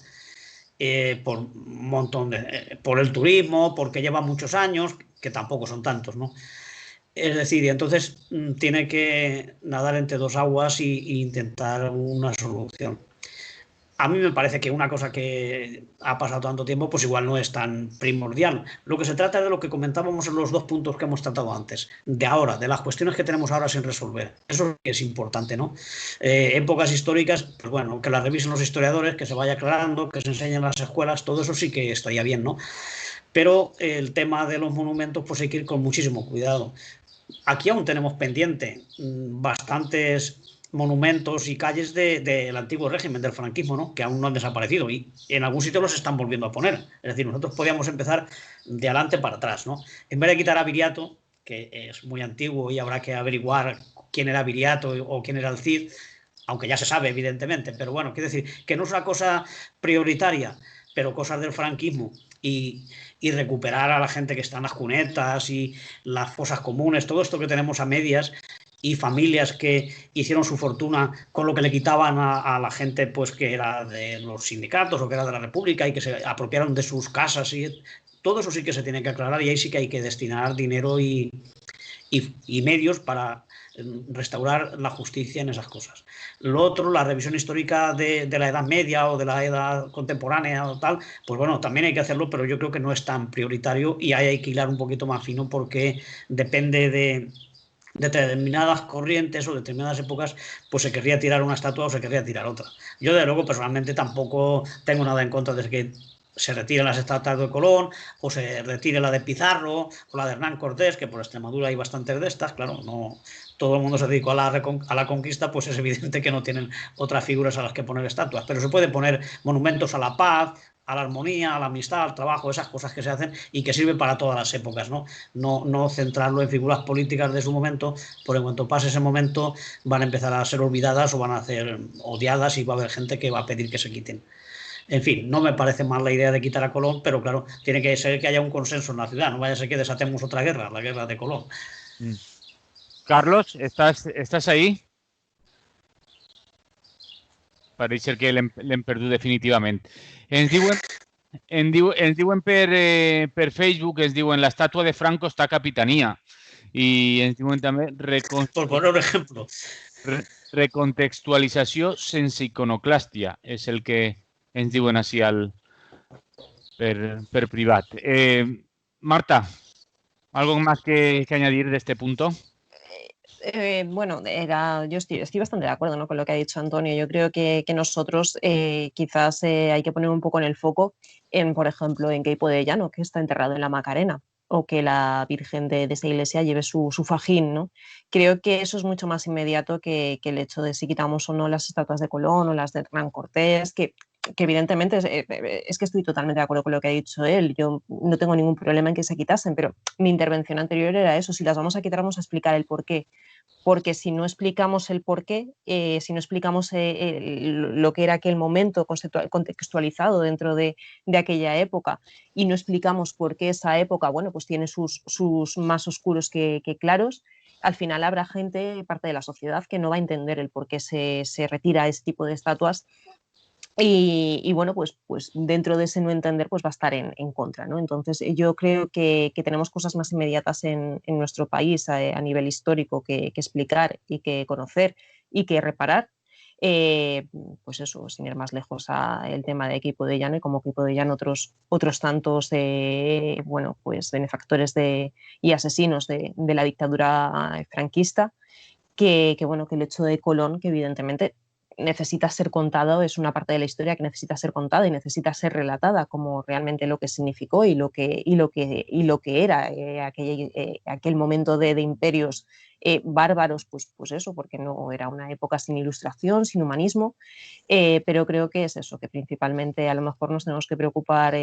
por un montón por el turismo, porque lleva muchos años, que tampoco son tantos, ¿no? Es decir, y entonces tiene que nadar entre dos aguas e intentar una solución. A mí me parece que una cosa que ha pasado tanto tiempo, pues igual no es tan primordial. Lo que se trata es de lo que comentábamos en los dos puntos que hemos tratado antes, de ahora, de las cuestiones que tenemos ahora sin resolver. Eso es importante, ¿no? Épocas históricas, pues bueno, que las revisen los historiadores, que se vaya aclarando, que se enseñen en las escuelas, todo eso sí que estaría bien, ¿no? Pero el tema de los monumentos, pues hay que ir con muchísimo cuidado. Aquí aún tenemos pendiente bastantes monumentos y calles del antiguo régimen, del franquismo, ¿no? Que aún no han desaparecido y en algún sitio los están volviendo a poner. Es decir, nosotros podíamos empezar de adelante para atrás, ¿no? En vez de quitar a Viriato, que es muy antiguo y habrá que averiguar quién era Viriato o quién era el Cid, aunque ya se sabe, evidentemente, pero bueno, quiero decir que no es una cosa prioritaria, pero cosas del franquismo y recuperar a la gente que está en las cunetas y las fosas comunes, todo esto que tenemos a medias y familias que hicieron su fortuna con lo que le quitaban a la gente pues que era de los sindicatos o que era de la República y que se apropiaron de sus casas y todo eso sí que se tiene que aclarar y ahí sí que hay que destinar dinero y medios para restaurar la justicia en esas cosas. Lo otro, la revisión histórica de la Edad Media o de la Edad Contemporánea o tal, pues bueno, también hay que hacerlo, pero yo creo que no es tan prioritario y ahí hay que hilar un poquito más fino porque depende de determinadas corrientes o determinadas épocas, pues se querría tirar una estatua o se querría tirar otra. Yo, de luego, personalmente tampoco tengo nada en contra de que se retiren las estatuas de Colón o se retire la de Pizarro o la de Hernán Cortés, que por Extremadura hay bastantes de estas, claro, no todo el mundo se dedicó a la conquista, pues es evidente que no tienen otras figuras a las que poner estatuas, pero se pueden poner monumentos a la paz, a la armonía, a la amistad, al trabajo, esas cosas que se hacen y que sirven para todas las épocas, ¿no? No centrarlo en figuras políticas de su momento, porque en cuanto pase ese momento van a empezar a ser olvidadas o van a ser odiadas y va a haber gente que va a pedir que se quiten. En fin, no me parece mal la idea de quitar a Colón, pero claro, tiene que ser que haya un consenso en la ciudad, no vaya a ser que desatemos otra guerra, la guerra de Colón. Carlos, ¿estás ahí? Parece ser que l'hem perdut definitivament. Ens diuen per Facebook, ens diuen l'estàtua de Franco està a Capitania. I ens diuen també Por poner un ejemplo. Recontextualització sense iconoclàstia. És el que ens diuen així per privat. Marta, ¿algo más que añadir de este punto? Bueno, yo estoy bastante de acuerdo, ¿no?, con lo que ha dicho Antonio. Yo creo que nosotros quizás hay que poner un poco en el foco en, por ejemplo, en Queipo de Llano, que está enterrado en la Macarena, o que la Virgen de esa iglesia lleve su fajín, ¿no? Creo que eso es mucho más inmediato que el hecho de si quitamos o no las estatuas de Colón o las de Hernán Cortés, que evidentemente es que estoy totalmente de acuerdo con lo que ha dicho él. Yo no tengo ningún problema en que se quitasen, pero mi intervención anterior era eso. Si las vamos a quitar, vamos a explicar el porqué. Porque si no explicamos el porqué, si no explicamos lo que era aquel momento contextualizado dentro de aquella época y no explicamos por qué esa época, bueno, pues tiene sus más oscuros que claros, al final habrá gente, parte de la sociedad, que no va a entender el por qué se retira ese tipo de estatuas. Y bueno, pues dentro de ese no entender, pues va a estar en contra, ¿no? Entonces yo creo que tenemos cosas más inmediatas en nuestro país a nivel histórico que explicar y que conocer y que reparar. Pues eso, sin ir más lejos, el tema de Queipo de Llano y como Queipo de Llano otros tantos bueno, pues benefactores y asesinos de la dictadura franquista, que bueno, que el hecho de Colón, que evidentemente necesita ser contado, es una parte de la historia que necesita ser contada y necesita ser relatada como realmente lo que significó y lo que era aquel momento de imperios bárbaros, pues eso, porque no era una época sin ilustración, sin humanismo, pero creo que es eso, que principalmente a lo mejor nos tenemos que preocupar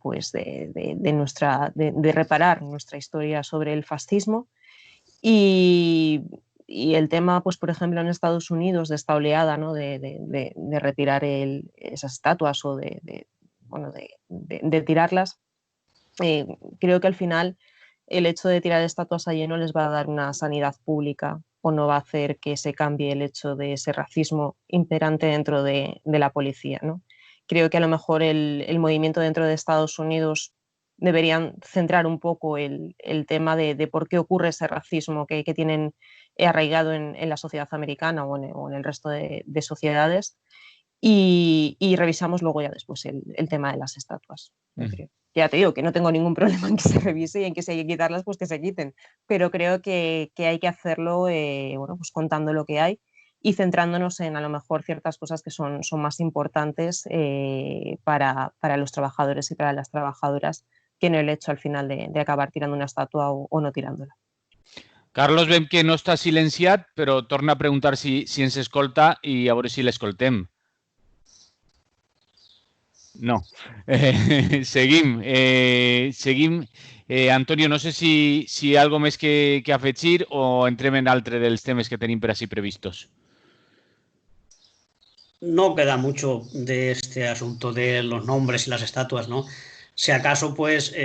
pues de reparar nuestra historia sobre el fascismo. Y el tema, pues por ejemplo, en Estados Unidos, de esta oleada, ¿no?, de retirar esas estatuas o de tirarlas, creo que al final el hecho de tirar estatuas allí no les va a dar una sanidad pública o no va a hacer que se cambie el hecho de ese racismo imperante dentro de la policía, ¿no? Creo que a lo mejor el movimiento dentro de Estados Unidos deberían centrar un poco el tema de por qué ocurre ese racismo que tienen arraigado en la sociedad americana o en el resto de sociedades, y revisamos luego ya después el tema de las estatuas. Creo. Ya te digo que no tengo ningún problema en que se revise y en que si hay que quitarlas, pues que se quiten, pero creo que hay que hacerlo bueno, pues contando lo que hay y centrándonos en a lo mejor ciertas cosas que son más importantes para los trabajadores y para las trabajadoras que en el hecho al final de acabar tirando una estatua o no tirándola. Carlos veiem que no està silenciat, però torna a preguntar si ens escolta i a veure si l'escoltem. No. Seguim. Antonio, no sé si algo més que afegir o entrem en altre dels temes que tenim per així previstos. No queda mucho de este asunto de los nombres y las estatuas, ¿no? Si acaso, pues,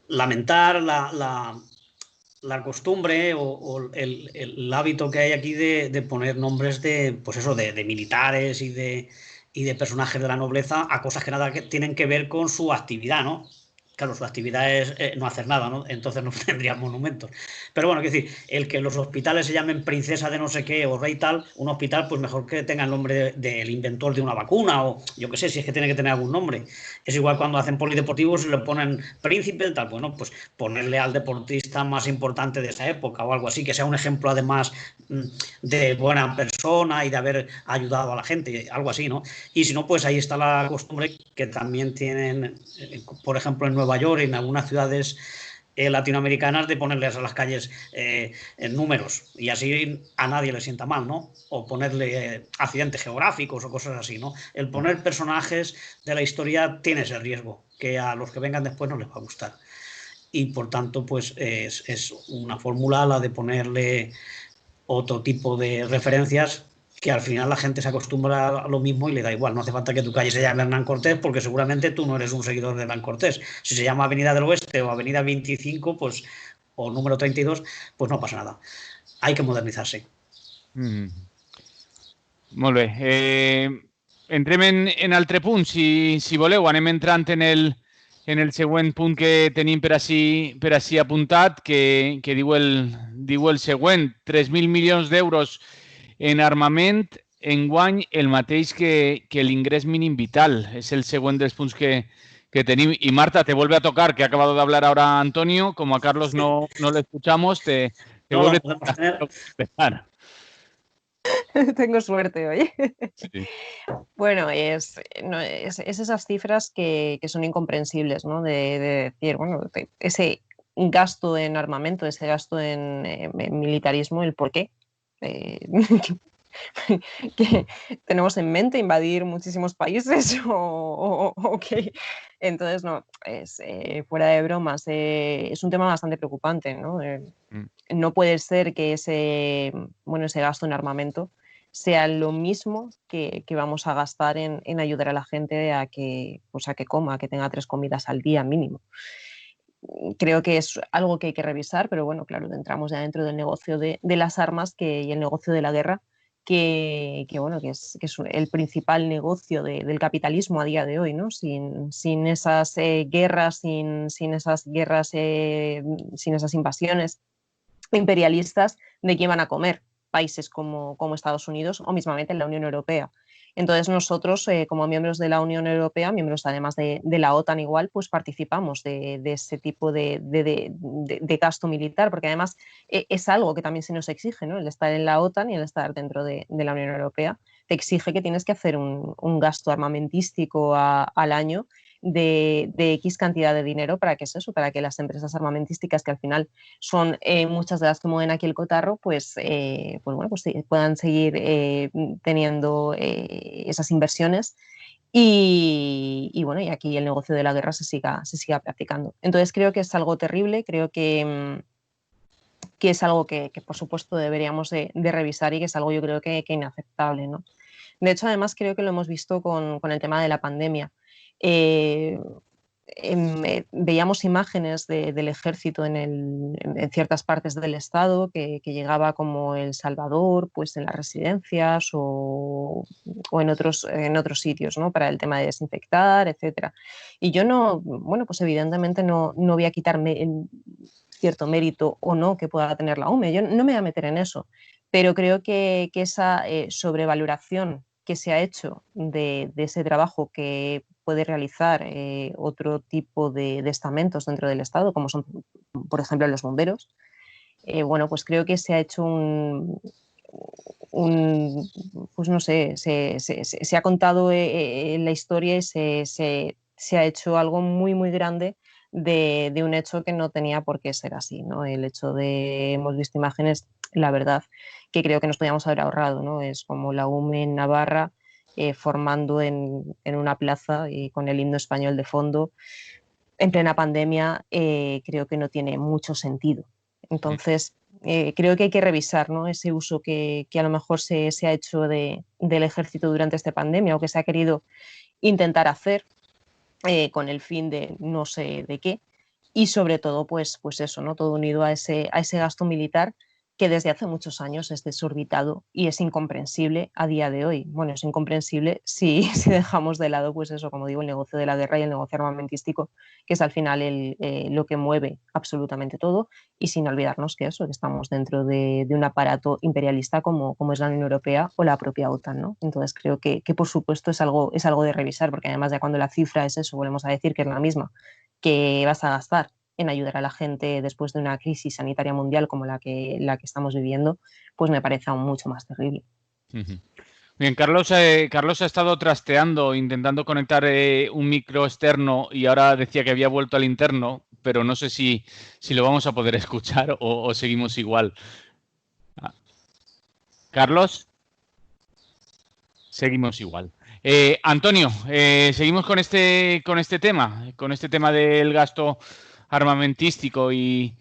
lamentar la costumbre o el hábito que hay aquí de poner nombres de, pues eso, de militares y de personajes de la nobleza a cosas que nada tienen que ver con su actividad, ¿no? Claro, su actividad es no hacer nada, ¿no? Entonces no tendrían monumentos. Pero bueno, quiero decir, el que los hospitales se llamen princesa de no sé qué o rey tal, un hospital, pues mejor que tenga el nombre del inventor de una vacuna o yo qué sé, si es que tiene que tener algún nombre. Es igual cuando hacen polideportivos y le ponen príncipe, tal, bueno, pues ponerle al deportista más importante de esa época o algo así, que sea un ejemplo además de buena persona y de haber ayudado a la gente, algo así, ¿no? Y si no, pues ahí está la costumbre que también tienen, por ejemplo, en Nueva York, en algunas ciudades latinoamericanas, de ponerles a las calles en números y así a nadie le sienta mal, ¿no? O ponerle accidentes geográficos o cosas así, ¿no? El poner personajes de la historia tiene ese riesgo, que a los que vengan después no les va a gustar. Y por tanto, pues es una fórmula la de ponerle otro tipo de referencias que al final la gente se acostumbra a lo mismo y le da igual. No hace falta que tu calle se llame Hernán Cortés porque seguramente tú no eres un seguidor de Hernán Cortés. Si se llama Avenida del Oeste o Avenida 25, pues, o número 32, pues no pasa nada. Hay que modernizarse. Molt bé. Entrem en altre punt, si voleu. Anem entrant en el següent punt que tenim per així apuntat, que diu el següent: 3.000 milions d'euros en armament, enguany el mateix que l'ingrés mínim vital. És el següent dels punts que tenim. Y Marta, te vuelve a tocar, que ha acabado de hablar ahora Antonio. Como a Carlos no le escuchamos, te vuelve a empezar. Tengo suerte hoy. Sí. Bueno, es esas cifras que son incomprensibles, ¿no? De decir, bueno, ese gasto en armamento, ese gasto en militarismo, el por qué. Que tenemos en mente invadir muchísimos países o qué. Entonces, no, fuera de bromas, es un tema bastante preocupante, ¿no? No puede ser que ese gasto en armamento sea lo mismo que vamos a gastar en ayudar a la gente a que coma, que tenga 3 comidas al día mínimo. Creo que es algo que hay que revisar, pero bueno, claro, entramos ya dentro del negocio de las armas y el negocio de la guerra, que es el principal negocio del capitalismo a día de hoy, ¿no? Sin esas guerras, sin esas invasiones imperialistas, ¿de quién van a comer países como Estados Unidos o mismamente en la Unión Europea? Entonces nosotros, como miembros de la Unión Europea, miembros además de la OTAN igual, pues participamos de ese tipo de gasto militar, porque además es algo que también se nos exige, ¿no? El estar en la OTAN y el estar dentro de la Unión Europea te exige que tienes que hacer un gasto armamentístico al año de X cantidad de dinero. ¿Para qué es eso? Para que las empresas armamentísticas, que al final son muchas de las que mueven aquí el cotarro, pues puedan seguir teniendo esas inversiones y aquí el negocio de la guerra se siga practicando. Entonces creo que es algo terrible, creo que es algo que por supuesto deberíamos de revisar y que es algo, yo creo que inaceptable, ¿no? De hecho, además creo que lo hemos visto con el tema de la pandemia. veíamos imágenes del ejército en ciertas partes del estado que llegaba como El Salvador, pues en las residencias o en otros sitios, ¿no? Para el tema de desinfectar, etcétera. Y yo no, bueno, pues evidentemente no voy a quitarme cierto mérito o no que pueda tener la UME, yo no me voy a meter en eso, pero creo que esa sobrevaloración que se ha hecho de ese trabajo que puede realizar otro tipo de estamentos dentro del Estado, como son, por ejemplo, los bomberos, bueno, pues creo que se ha hecho pues no sé, se ha contado la historia y se ha hecho algo muy, muy grande de un hecho que no tenía por qué ser así, ¿no? El hecho de, hemos visto imágenes, la verdad, que creo que nos podíamos haber ahorrado, ¿no? Es como la UME en Navarra, formando en una plaza y con el himno español de fondo, en plena pandemia, creo que no tiene mucho sentido. Entonces, creo que hay que revisar, ¿no? Ese uso que a lo mejor se ha hecho del ejército durante esta pandemia o que se ha querido intentar hacer con el fin de no sé de qué. Y sobre todo, pues eso, ¿no? Todo unido a ese gasto militar que desde hace muchos años es desorbitado y es incomprensible a día de hoy. Bueno, es incomprensible si dejamos de lado, pues eso, como digo, el negocio de la guerra y el negocio armamentístico, que es al final lo que mueve absolutamente todo, y sin olvidarnos que eso, que estamos dentro de un aparato imperialista como es la Unión Europea o la propia OTAN, ¿no? Entonces creo que por supuesto es algo de revisar, porque además ya cuando la cifra es eso, volvemos a decir que es la misma, que vas a gastar en ayudar a la gente después de una crisis sanitaria mundial como la que estamos viviendo, pues me parece aún mucho más terrible. Bien, Carlos ha estado trasteando, intentando conectar un micro externo y ahora decía que había vuelto al interno, pero no sé si lo vamos a poder escuchar o seguimos igual. Carlos, seguimos igual. Antonio, seguimos con este tema del gasto armamentístico y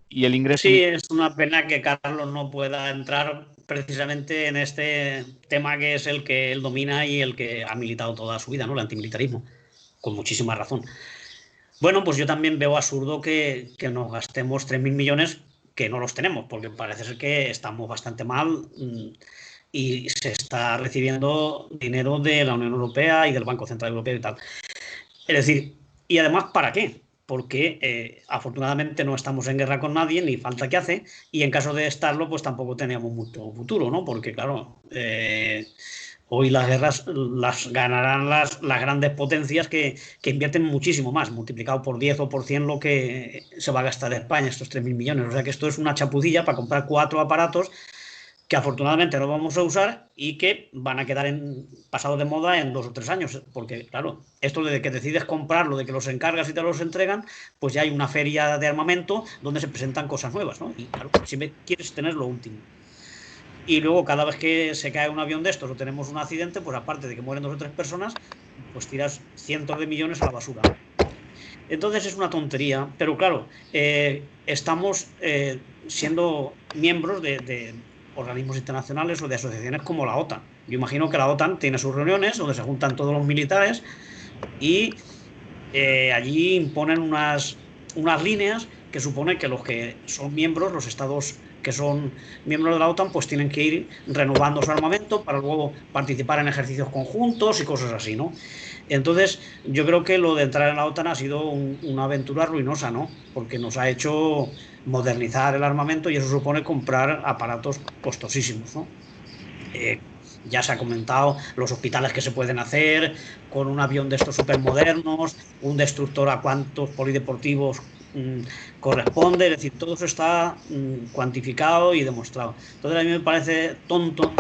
el ingreso. Sí, es una pena que Carlos no pueda entrar precisamente en este tema que es el que él domina y el que ha militado toda su vida, ¿no? El antimilitarismo, con muchísima razón. Bueno, pues yo también veo absurdo que nos gastemos 3.000 millones que no los tenemos, porque parece ser que estamos bastante mal y se está recibiendo dinero de la Unión Europea y del Banco Central Europeo y tal. Es decir, y además, ¿para qué? Porque afortunadamente no estamos en guerra con nadie, ni falta que hace, y en caso de estarlo, pues tampoco teníamos mucho futuro, ¿no? Porque, claro, hoy las guerras las ganarán las grandes potencias que invierten muchísimo más, multiplicado por 10 o por 100 lo que se va a gastar España, estos 3.000 millones. O sea que esto es una chapucilla para comprar 4 aparatos que afortunadamente no vamos a usar y que van a quedar pasados de moda en 2 o 3 años, porque claro, esto de que decides comprarlo, de que los encargas y te los entregan, pues ya hay una feria de armamento donde se presentan cosas nuevas, ¿no? Y claro, siempre quieres tener lo último. Y luego cada vez que se cae un avión de estos o tenemos un accidente, pues aparte de que mueren 2 o 3 personas, pues tiras cientos de millones a la basura. Entonces es una tontería, pero claro, estamos siendo miembros de organismos internacionales o de asociaciones como la OTAN. Yo imagino que la OTAN tiene sus reuniones donde se juntan todos los militares y allí imponen unas líneas que supone que los que son miembros, los estados que son miembros de la OTAN, pues tienen que ir renovando su armamento para luego participar en ejercicios conjuntos y cosas así, ¿no? Entonces, yo creo que lo de entrar en la OTAN ha sido una aventura ruinosa, ¿no? Porque nos ha hecho modernizar el armamento y eso supone comprar aparatos costosísimos, ¿no? Ya se ha comentado los hospitales que se pueden hacer con un avión de estos supermodernos, un destructor a cuántos polideportivos corresponde, es decir, todo eso está cuantificado y demostrado. Entonces a mí me parece tonto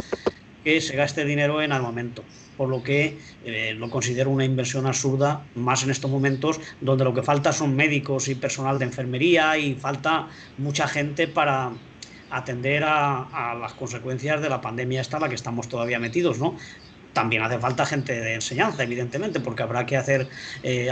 que se gaste dinero en armamento, por lo que lo considero una inversión absurda, más en estos momentos donde lo que falta son médicos y personal de enfermería y falta mucha gente para atender a las consecuencias de la pandemia esta en la que estamos todavía metidos, ¿no? También hace falta gente de enseñanza, evidentemente, porque habrá que hacer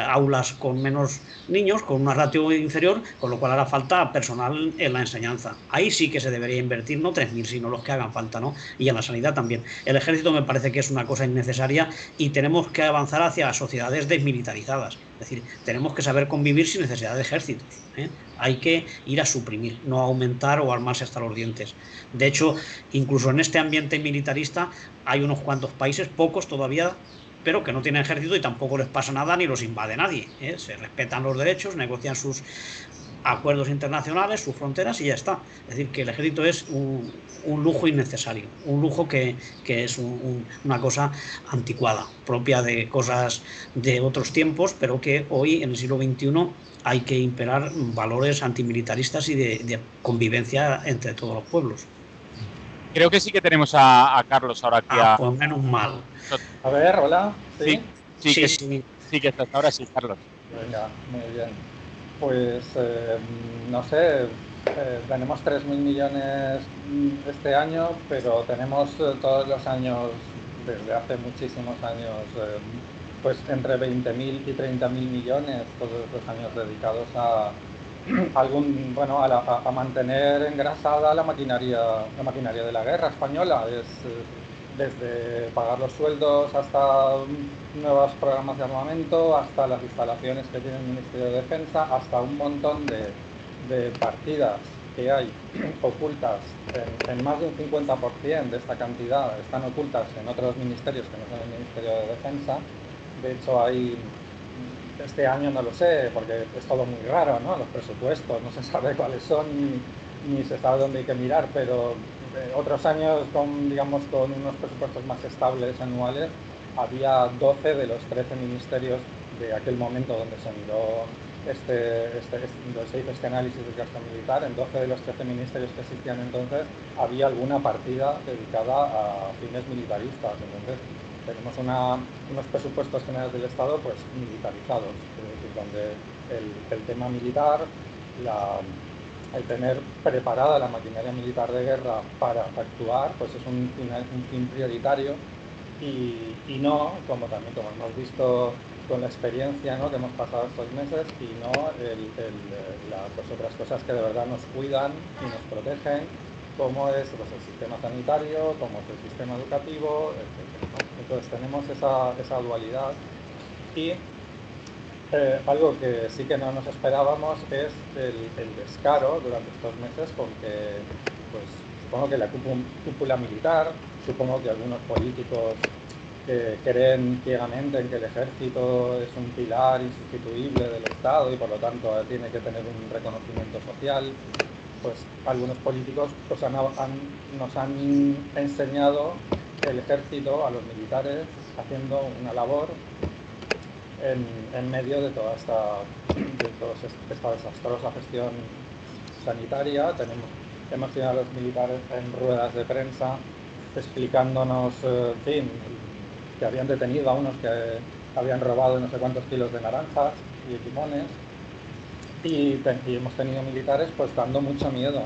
aulas con menos niños, con una ratio inferior, con lo cual hará falta personal en la enseñanza. Ahí sí que se debería invertir, no 3.000, sino los que hagan falta, ¿no? Y en la sanidad también. El ejército me parece que es una cosa innecesaria y tenemos que avanzar hacia sociedades desmilitarizadas. Es Es decir, tenemos que saber convivir sin necesidad de ejércitos, ¿eh? Hay que ir a suprimir, no a aumentar o armarse hasta los dientes. De hecho, incluso en este ambiente militarista hay unos cuantos países, pocos todavía, pero que no tienen ejército y tampoco les pasa nada ni los invade nadie, ¿eh? Se respetan los derechos, negocian sus acuerdos internacionales, sus fronteras y ya está. Es decir, que el ejército es un lujo innecesario, un lujo que es una cosa anticuada, propia de cosas de otros tiempos, pero que hoy, en el siglo XXI, hay que imperar valores antimilitaristas y de convivencia entre todos los pueblos. Creo que sí que tenemos a Carlos ahora aquí. Pues menos mal. A ver, hola. Sí, sí que estás ahora, sí, Carlos. Venga, muy bien. Pues, no sé, tenemos 3.000 millones este año, pero tenemos todos los años, desde hace muchísimos años, pues entre 20.000 y 30.000 millones, todos los años dedicados a a mantener engrasada la maquinaria de la guerra española. Desde pagar los sueldos hasta nuevos programas de armamento, hasta las instalaciones que tiene el Ministerio de Defensa, hasta un montón de partidas que hay ocultas en más de un 50% de esta cantidad están ocultas en otros ministerios que no son el Ministerio de Defensa. De hecho, este año no lo sé, porque es todo muy raro, ¿no? Los presupuestos, no se sabe cuáles son, ni se sabe dónde hay que mirar, pero otros años con unos presupuestos más estables anuales, había 12 de los 13 ministerios de aquel momento donde se miró se hizo este análisis del gasto militar. En 12 de los 13 ministerios que existían entonces había alguna partida dedicada a fines militaristas. Entonces tenemos unos presupuestos generales del Estado pues militarizados, es decir, donde el tema militar, el tener preparada la maquinaria militar de guerra para actuar, pues es un fin prioritario y no, como hemos visto con la experiencia, ¿no?, que hemos pasado estos meses, y no las otras cosas que de verdad nos cuidan y nos protegen, como es pues, el sistema sanitario, como es el sistema educativo, etc. Entonces tenemos esa dualidad y algo que sí que no nos esperábamos es el descaro durante estos meses, porque pues, supongo que la cúpula militar, supongo que algunos políticos que creen ciegamente en que el ejército es un pilar insustituible del Estado y por lo tanto tiene que tener un reconocimiento social, pues algunos políticos pues, nos han enseñado el ejército a los militares haciendo una labor en medio de toda esta desastrosa gestión sanitaria. Hemos tenido a los militares en ruedas de prensa explicándonos, que habían detenido a unos que habían robado no sé cuántos kilos de naranjas y limones, y hemos tenido militares pues dando mucho miedo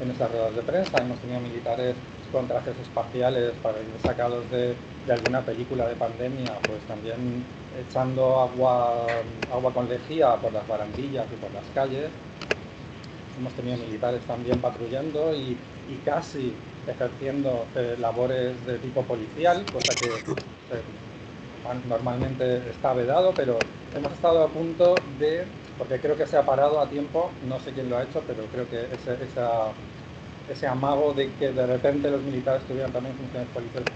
en esas ruedas de prensa. Hemos tenido militares con trajes espaciales para ir sacados de alguna película de pandemia, pues también echando agua con lejía por las barandillas y por las calles. Hemos tenido militares también patrullando y casi ejerciendo labores de tipo policial, cosa que normalmente está vedado, pero hemos estado a punto de, porque creo que se ha parado a tiempo, no sé quién lo ha hecho, pero creo que ese amago de que de repente los militares tuvieran también funciones policiales,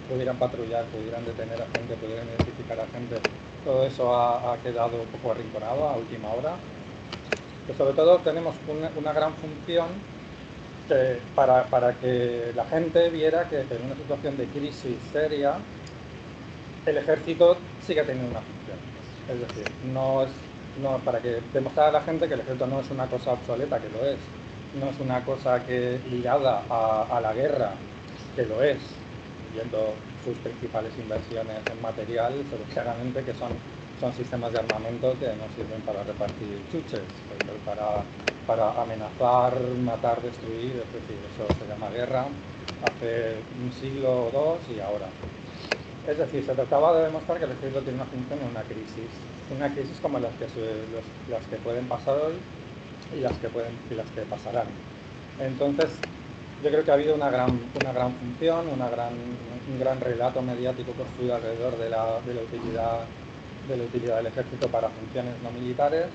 pudieran patrullar, pudieran detener a gente, pudieran identificar a gente, todo eso ha quedado un poco arrinconado a última hora. Pero sobre todo tenemos una gran función para que la gente viera que en una situación de crisis seria el ejército sigue teniendo una función. Es decir, para que demostrar a la gente que el ejército no es una cosa obsoleta, que lo es, no es una cosa que ligada a la guerra, que lo es, viendo sus principales inversiones en material, pero claramente que son sistemas de armamento que no sirven para repartir chuches, para amenazar, matar, destruir. Es decir, eso se llama guerra hace un siglo o dos y ahora. Es decir, se trataba de demostrar que el ejército tiene una función en una crisis como las que pueden pasar hoy y las que pasarán. Entonces, yo creo que ha habido una gran función, un gran relato mediático construido alrededor de la utilidad de la utilidad del ejército para funciones no militares.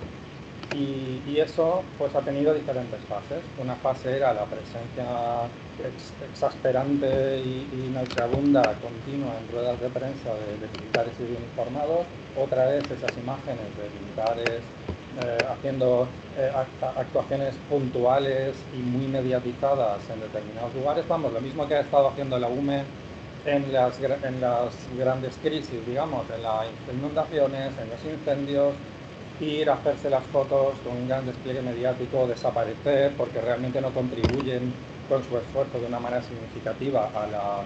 Y eso pues ha tenido diferentes fases. Una fase era la presencia exasperante y nauseabunda continua en ruedas de prensa de militares y de uniformados. Otra es esas imágenes de militares haciendo actuaciones puntuales y muy mediatizadas en determinados lugares. Vamos, lo mismo que ha estado haciendo la UME en las grandes crisis, digamos, en las inundaciones, en los incendios, ir a hacerse las fotos con un gran despliegue mediático, desaparecer porque realmente no contribuyen con su esfuerzo de una manera significativa a la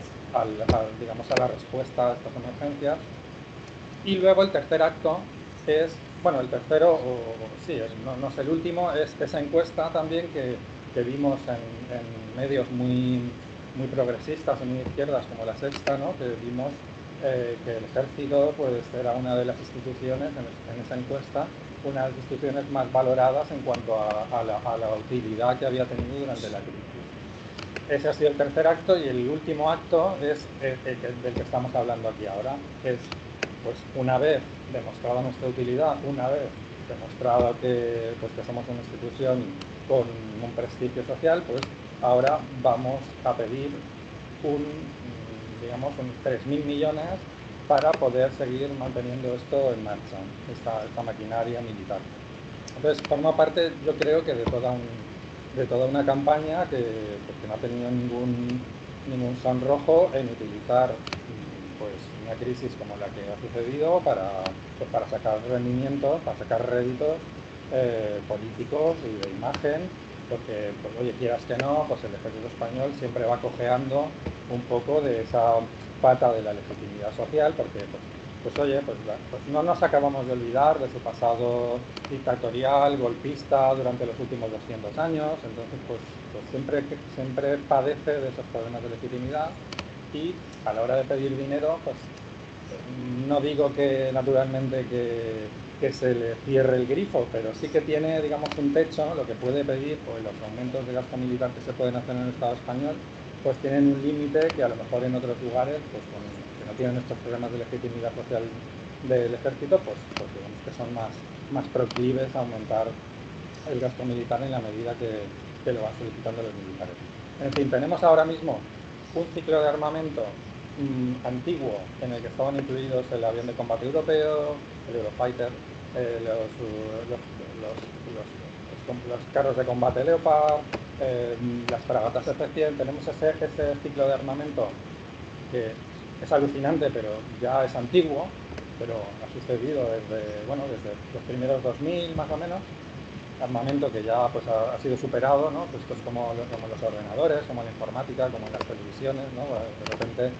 respuesta a estas emergencias. Y luego el tercer acto es, bueno, el tercero, no es el último, es esa encuesta también que vimos en medios muy progresistas y muy izquierdas como La Sexta, ¿no? Que vimos que el ejército pues era una de las instituciones en esa encuesta, una de las instituciones más valoradas en cuanto a la utilidad que había tenido durante la crisis. Ese ha sido el tercer acto, y el último acto es del que estamos hablando aquí ahora. Es, pues, una vez demostrada nuestra utilidad, una vez demostrado que somos una institución con un prestigio social, pues ahora vamos a pedir unos 3.000 millones para poder seguir manteniendo esto en marcha, esta maquinaria militar. Entonces, forma parte, yo creo, que de toda una campaña que no ha tenido ningún sonrojo en utilizar pues una crisis como la que ha sucedido para sacar rendimientos, para sacar réditos políticos y de imagen, porque, pues, oye, quieras que no, pues el ejército español siempre va cojeando un poco de esa pata de la legitimidad social, porque pues no nos acabamos de olvidar de su pasado dictatorial, golpista durante los últimos 200 años, entonces pues siempre padece de esos problemas de legitimidad. Y a la hora de pedir dinero, pues no digo que naturalmente que se le cierre el grifo, pero sí que tiene, digamos, un techo. Lo que puede pedir, pues los aumentos de gasto militar que se pueden hacer en el Estado español, pues tienen un límite que a lo mejor en otros lugares, pues que no tienen estos problemas de legitimidad social del ejército, pues digamos que son más proclives a aumentar el gasto militar en la medida que lo van solicitando los militares. En fin, tenemos ahora mismo un ciclo de armamento antiguo en el que estaban incluidos el avión de combate europeo, el Eurofighter, los carros de combate Leopard, las fragatas F-100. Tenemos ese ciclo de armamento que es alucinante, pero ya es antiguo, pero ha sucedido desde los primeros 2000 más o menos. Armamento que ya pues ha sido superado, ¿no? Pues esto es como los ordenadores, como la informática, como las televisiones, ¿no? De repente,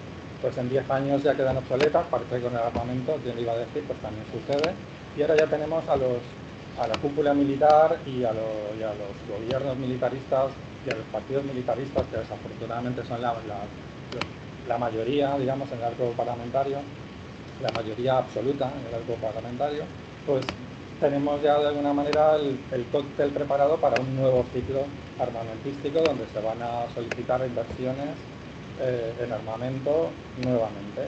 pues en 10 años ya quedan obsoletas. Parece que con el armamento, quien iba a decir, pues también sucede. Y ahora ya tenemos a la cúpula militar y a los gobiernos militaristas y a los partidos militaristas, que desafortunadamente son la mayoría, digamos, en el arco parlamentario, la mayoría absoluta en el arco parlamentario, pues tenemos ya de alguna manera el cóctel preparado para un nuevo ciclo armamentístico donde se van a solicitar inversiones en armamento nuevamente.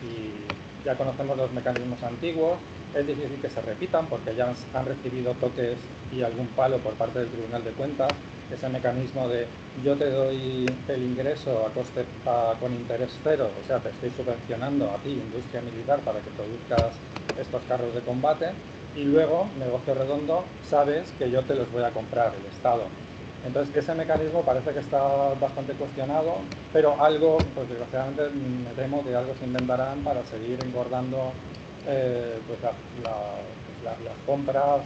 Y ya conocemos los mecanismos antiguos. Es difícil que se repitan porque ya han recibido toques y algún palo por parte del Tribunal de Cuentas. Ese mecanismo de yo te doy el ingreso con interés cero, o sea, te estoy subvencionando a ti, industria militar, para que produzcas estos carros de combate, y luego, negocio redondo, sabes que yo te los voy a comprar, el Estado. Entonces, ese mecanismo parece que está bastante cuestionado, pero algo, pues desgraciadamente me temo que algo se inventarán para seguir engordando las compras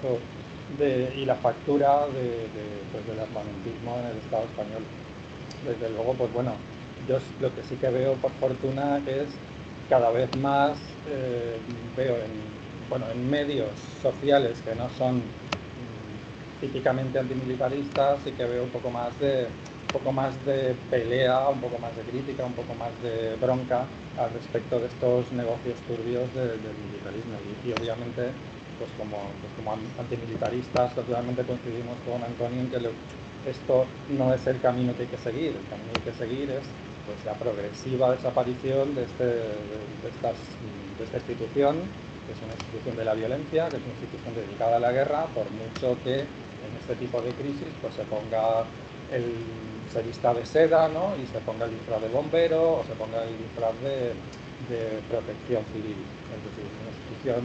y la factura del armamentismo en el Estado español. Desde luego, pues bueno, yo lo que sí que veo, por fortuna, es cada vez más, veo en medios sociales que no son típicamente antimilitaristas, sí que veo un poco más de pelea, un poco más de crítica, un poco más de bronca al respecto de estos negocios turbios del militarismo. Y obviamente, pues como antimilitaristas, totalmente coincidimos con Antonio en que esto no es el camino que hay que seguir. El camino que hay que seguir es, pues, la progresiva desaparición de esta institución, que es una institución de la violencia, que es una institución dedicada a la guerra, por mucho que en este tipo de crisis pues se vista de seda, ¿no? Y se ponga el disfraz de bombero o se ponga el disfraz de protección civil. Es decir, una institución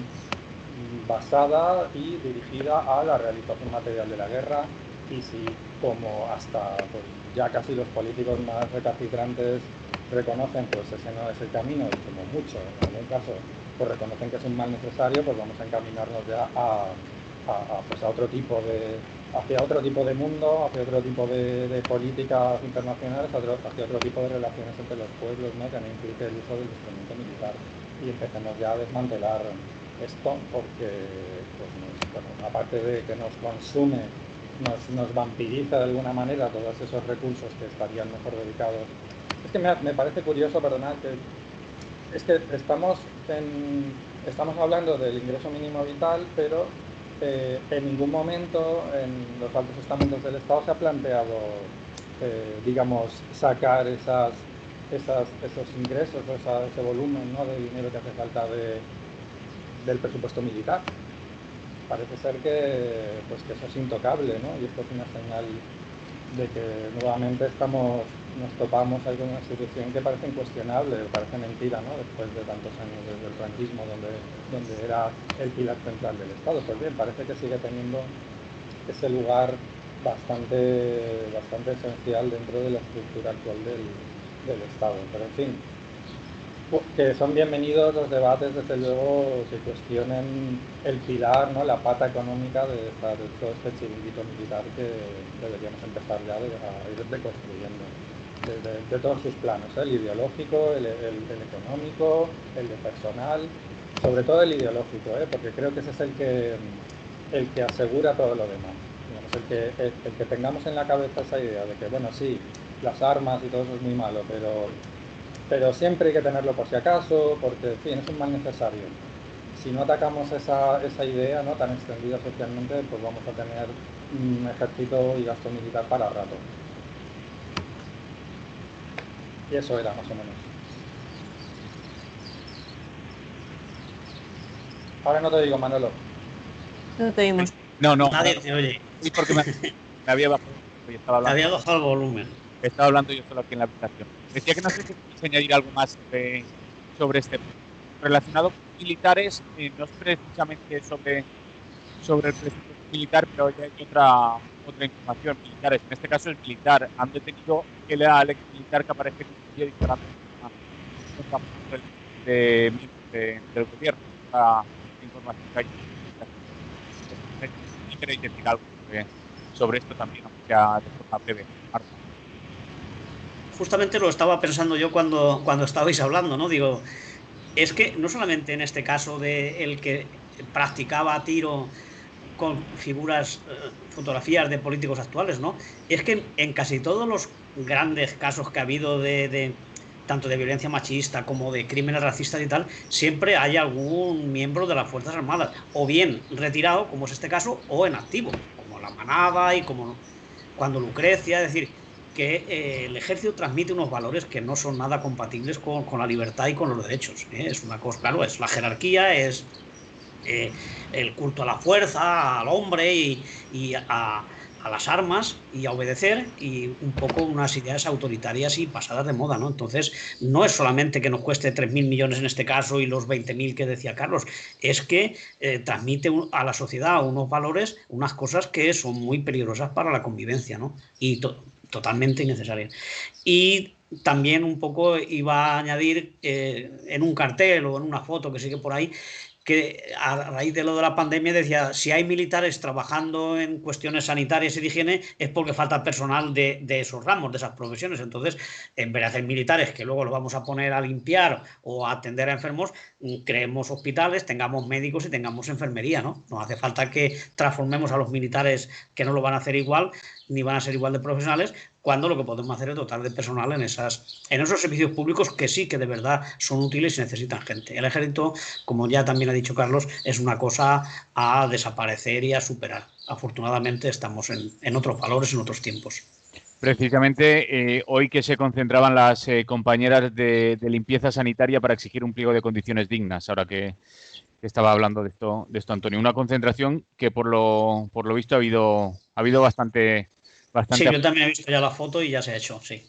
basada y dirigida a la realización material de la guerra, y si como hasta pues, ya casi los políticos más recalcitrantes reconocen pues ese no es el camino, y como mucho en algún caso pues reconocen que es un mal necesario, pues vamos a encaminarnos ya pues hacia otro tipo de mundo, hacia otro tipo de políticas internacionales, hacia otro tipo de relaciones entre los pueblos, ¿no? Que no implique el uso del instrumento militar, y empecemos ya a desmantelar esto, porque pues aparte de que nos consume, nos vampiriza de alguna manera todos esos recursos que estarían mejor dedicados. Es que me parece curioso, perdonad, es que estamos hablando del ingreso mínimo vital, pero en ningún momento en los altos estamentos del Estado se ha planteado, digamos, sacar esos ingresos, ese volumen, ¿no?, de dinero que hace falta del presupuesto militar. Parece ser que eso es intocable, ¿no? Y esto es una señal de que nuevamente nos topamos ahí con una institución que parece incuestionable, parece mentira, ¿no? Después de tantos años desde el franquismo, donde era el pilar central del Estado. Pues bien, parece que sigue teniendo ese lugar bastante esencial dentro de la estructura actual del Estado. Pero en fin, que son bienvenidos los debates, desde luego, que cuestionen el pilar, ¿no?, la pata económica de todo este chiringuito militar que deberíamos empezar ya a ir reconstruyendo de todos sus planos, el ideológico, el económico, el de personal, sobre todo el ideológico, porque creo que ese es el que asegura todo lo demás. Digamos, el que tengamos en la cabeza esa idea de que, bueno, sí, las armas y todo eso es muy malo, pero siempre hay que tenerlo por si acaso, porque, en fin, es un mal necesario. Si no atacamos esa idea, ¿no?, tan extendida socialmente, pues vamos a tener un ejército y gasto militar para rato. Y eso era, más o menos. Ahora no te digo, Manolo. No te oímos. No. Nadie te oye. Sí, porque me había bajado. Estaba hablando. Te había bajado el volumen. Estaba hablando yo solo aquí en la habitación. Decía que no sé si quieres añadir algo más sobre este punto. Relacionado con militares, no es precisamente sobre el presupuesto militar, pero ya hay otra información. Militares, en este caso el militar, han detenido el ex militar que aparece en un vídeo disparando del gobierno. La información que hay. ¿Y queréis decir algo sobre esto también, aunque sea de forma breve? Marta. Justamente lo estaba pensando yo cuando estabais hablando, ¿no? Digo, es que no solamente en este caso de el que practicaba tiro con figuras, fotografías de políticos actuales, ¿no? Es que en casi todos los grandes casos que ha habido tanto de violencia machista como de crímenes racistas y tal, siempre hay algún miembro de las Fuerzas Armadas, o bien retirado, como es este caso, o en activo, como la Manada y como cuando Lucrecia, es decir, que el ejército transmite unos valores que no son nada compatibles con la libertad y con los derechos. Es una cosa, claro, es la jerarquía, es el culto a la fuerza, al hombre y a las armas y a obedecer, y un poco unas ideas autoritarias y pasadas de moda, ¿no? Entonces, no es solamente que nos cueste 3.000 millones en este caso y los 20.000 que decía Carlos, es que transmite a la sociedad unos valores, unas cosas que son muy peligrosas para la convivencia, ¿no? Y totalmente innecesarias. Y también un poco iba a añadir en un cartel o en una foto que sigue por ahí, que a raíz de lo de la pandemia decía, si hay militares trabajando en cuestiones sanitarias y de higiene es porque falta personal de esos ramos, de esas profesiones. Entonces, en vez de hacer militares que luego los vamos a poner a limpiar o a atender a enfermos, creemos hospitales, tengamos médicos y tengamos enfermería, ¿no? No hace falta que transformemos a los militares, que no lo van a hacer igual, ni van a ser igual de profesionales, cuando lo que podemos hacer es dotar de personal en esos servicios públicos que sí que de verdad son útiles y necesitan gente. El ejército, como ya también ha dicho Carlos, es una cosa a desaparecer y a superar. Afortunadamente estamos en otros valores, en otros tiempos. Precisamente hoy que se concentraban las compañeras de limpieza sanitaria para exigir un pliego de condiciones dignas, ahora que que estaba hablando de esto, Antonio. Una concentración que por lo visto ha habido bastante. Sí, yo también he visto ya la foto y ya se ha hecho, sí.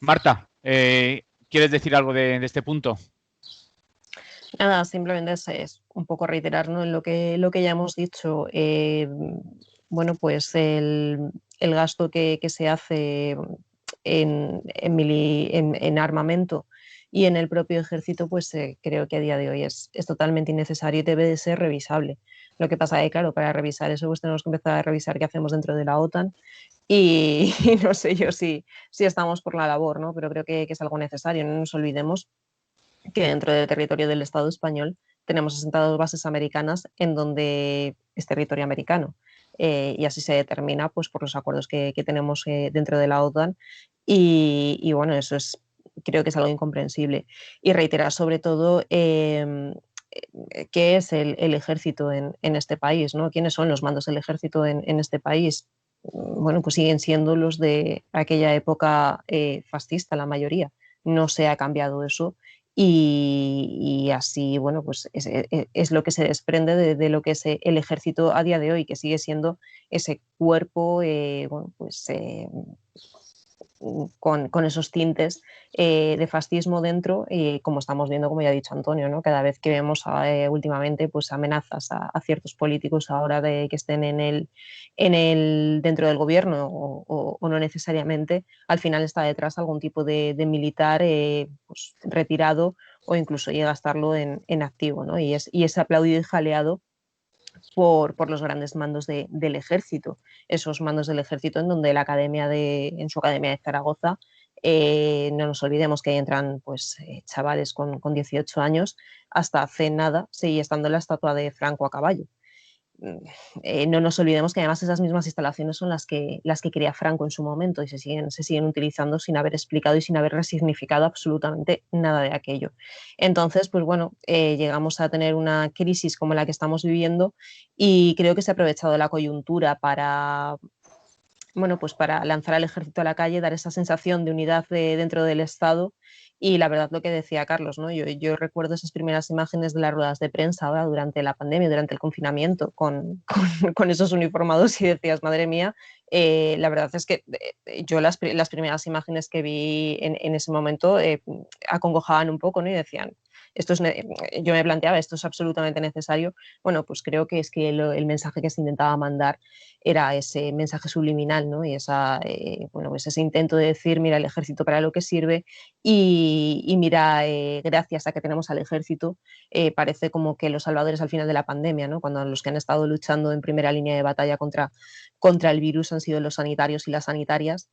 Marta, ¿quieres decir algo de este punto? Nada, simplemente es un poco reiterar, ¿no?, en lo que ya hemos dicho. Bueno, pues el gasto que se hace en armamento y en el propio ejército, pues creo que a día de hoy es totalmente innecesario y debe de ser revisable. Lo que pasa es que, claro, para revisar eso, pues tenemos que empezar a revisar qué hacemos dentro de la OTAN y no sé yo si estamos por la labor, ¿no? Pero creo que es algo necesario. No nos olvidemos que dentro del territorio del Estado español tenemos asentadas bases americanas en donde es territorio americano. Y así se determina, pues, por los acuerdos que tenemos dentro de la OTAN y bueno, eso creo que es algo incomprensible. Y reiterar sobre todo qué es el ejército en este país, ¿no? ¿Quiénes son los mandos del ejército en este país? Bueno, pues siguen siendo los de aquella época fascista, la mayoría. No se ha cambiado eso y así, bueno, pues es lo que se desprende de lo que es el ejército a día de hoy, que sigue siendo ese cuerpo, bueno, pues con esos tintes de fascismo dentro, como estamos viendo, como ya ha dicho Antonio, ¿no? Cada vez que vemos últimamente pues amenazas a ciertos políticos ahora de que estén dentro del gobierno o no necesariamente, al final está detrás algún tipo de militar pues, retirado o incluso llega a estarlo en activo, ¿no? Y es aplaudido y jaleado por los grandes mandos del ejército, esos mandos del ejército en donde en su academia de Zaragoza, no nos olvidemos que ahí entran pues, chavales con 18 años, hasta hace nada seguía estando la estatua de Franco a caballo. No nos olvidemos que además esas mismas instalaciones son las que crea Franco en su momento y se siguen utilizando sin haber explicado y sin haber resignificado absolutamente nada de aquello. Entonces, pues bueno, llegamos a tener una crisis como la que estamos viviendo y creo que se ha aprovechado la coyuntura para, bueno, pues para lanzar al ejército a la calle, dar esa sensación de unidad dentro del Estado. Y la verdad, lo que decía Carlos, ¿no? Yo recuerdo esas primeras imágenes de las ruedas de prensa ahora durante la pandemia, durante el confinamiento, con esos uniformados y decías, madre mía, la verdad es que yo las primeras imágenes que vi en ese momento acongojaban un poco, ¿no? Y decían, yo me planteaba, ¿esto es absolutamente necesario? Bueno, pues creo que es que el mensaje que se intentaba mandar era ese mensaje subliminal, ¿no? Y bueno, pues ese intento de decir, mira, el ejército para lo que sirve y mira, gracias a que tenemos al ejército, parece como que los salvadores al final de la pandemia, ¿no? Cuando los que han estado luchando en primera línea de batalla contra el virus han sido los sanitarios y las sanitarias,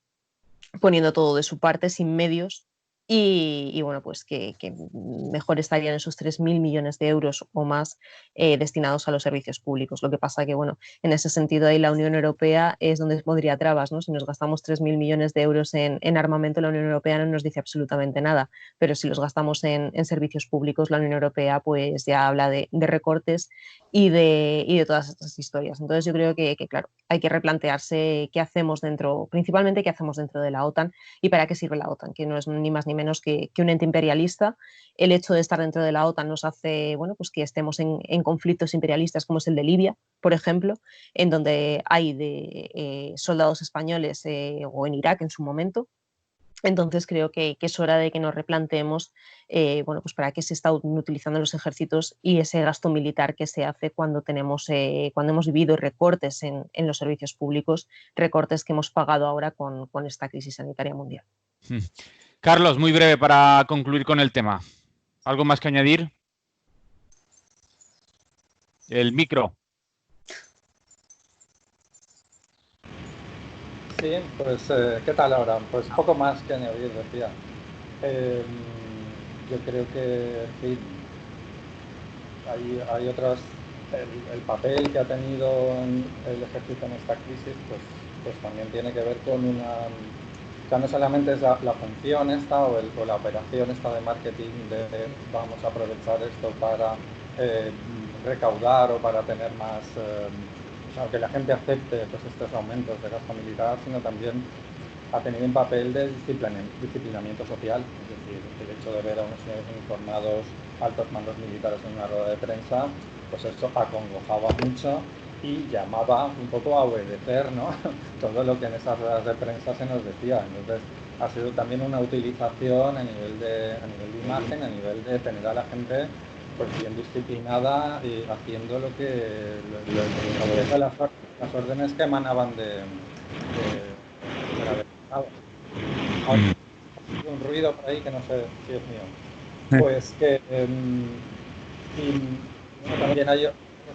poniendo todo de su parte, sin medios. Y bueno, pues que mejor estarían esos 3.000 millones de euros o más destinados a los servicios públicos. Lo que pasa que, bueno, en ese sentido ahí la Unión Europea es donde pondría trabas, ¿no? Si nos gastamos 3.000 millones de euros en armamento, la Unión Europea no nos dice absolutamente nada, pero si los gastamos en servicios públicos, la Unión Europea pues ya habla de recortes y de todas estas historias. Entonces yo creo que, claro, hay que replantearse qué hacemos principalmente qué hacemos dentro de la OTAN y para qué sirve la OTAN, que no es ni más ni menos que un ente imperialista. El hecho de estar dentro de la OTAN nos hace, bueno, pues que estemos en conflictos imperialistas como es el de Libia, por ejemplo, en donde hay soldados españoles o en Irak en su momento. Entonces creo que es hora de que nos replanteemos bueno, pues para qué se están utilizando los ejércitos y ese gasto militar que se hace cuando hemos vivido recortes en los servicios públicos, recortes que hemos pagado ahora con esta crisis sanitaria mundial. Carlos, muy breve para concluir con el tema. ¿Algo más que añadir? El micro. Sí, pues ¿qué tal ahora? Pues poco más que añadir, decía. Yo creo que sí, hay otras, el papel que ha tenido el ejército en esta crisis, pues también tiene que ver con o sea, no solamente es la función esta o la operación esta de marketing de vamos a aprovechar esto para recaudar o para tener más, o sea, que la gente acepte pues, estos aumentos de gasto militar, sino también ha tenido un papel de disciplinamiento social, es decir, el hecho de ver a unos señores uniformados altos mandos militares en una rueda de prensa, pues eso acongojaba mucho y llamaba un poco a obedecer, ¿no? Todo lo que en esas ruedas de prensa se nos decía. Entonces ha sido también una utilización a nivel de imagen, a nivel de tener a la gente pues bien disciplinada y haciendo lo que las órdenes que emanaban de la delegada. Un ruido por ahí que no sé si es mío. Pues que también hay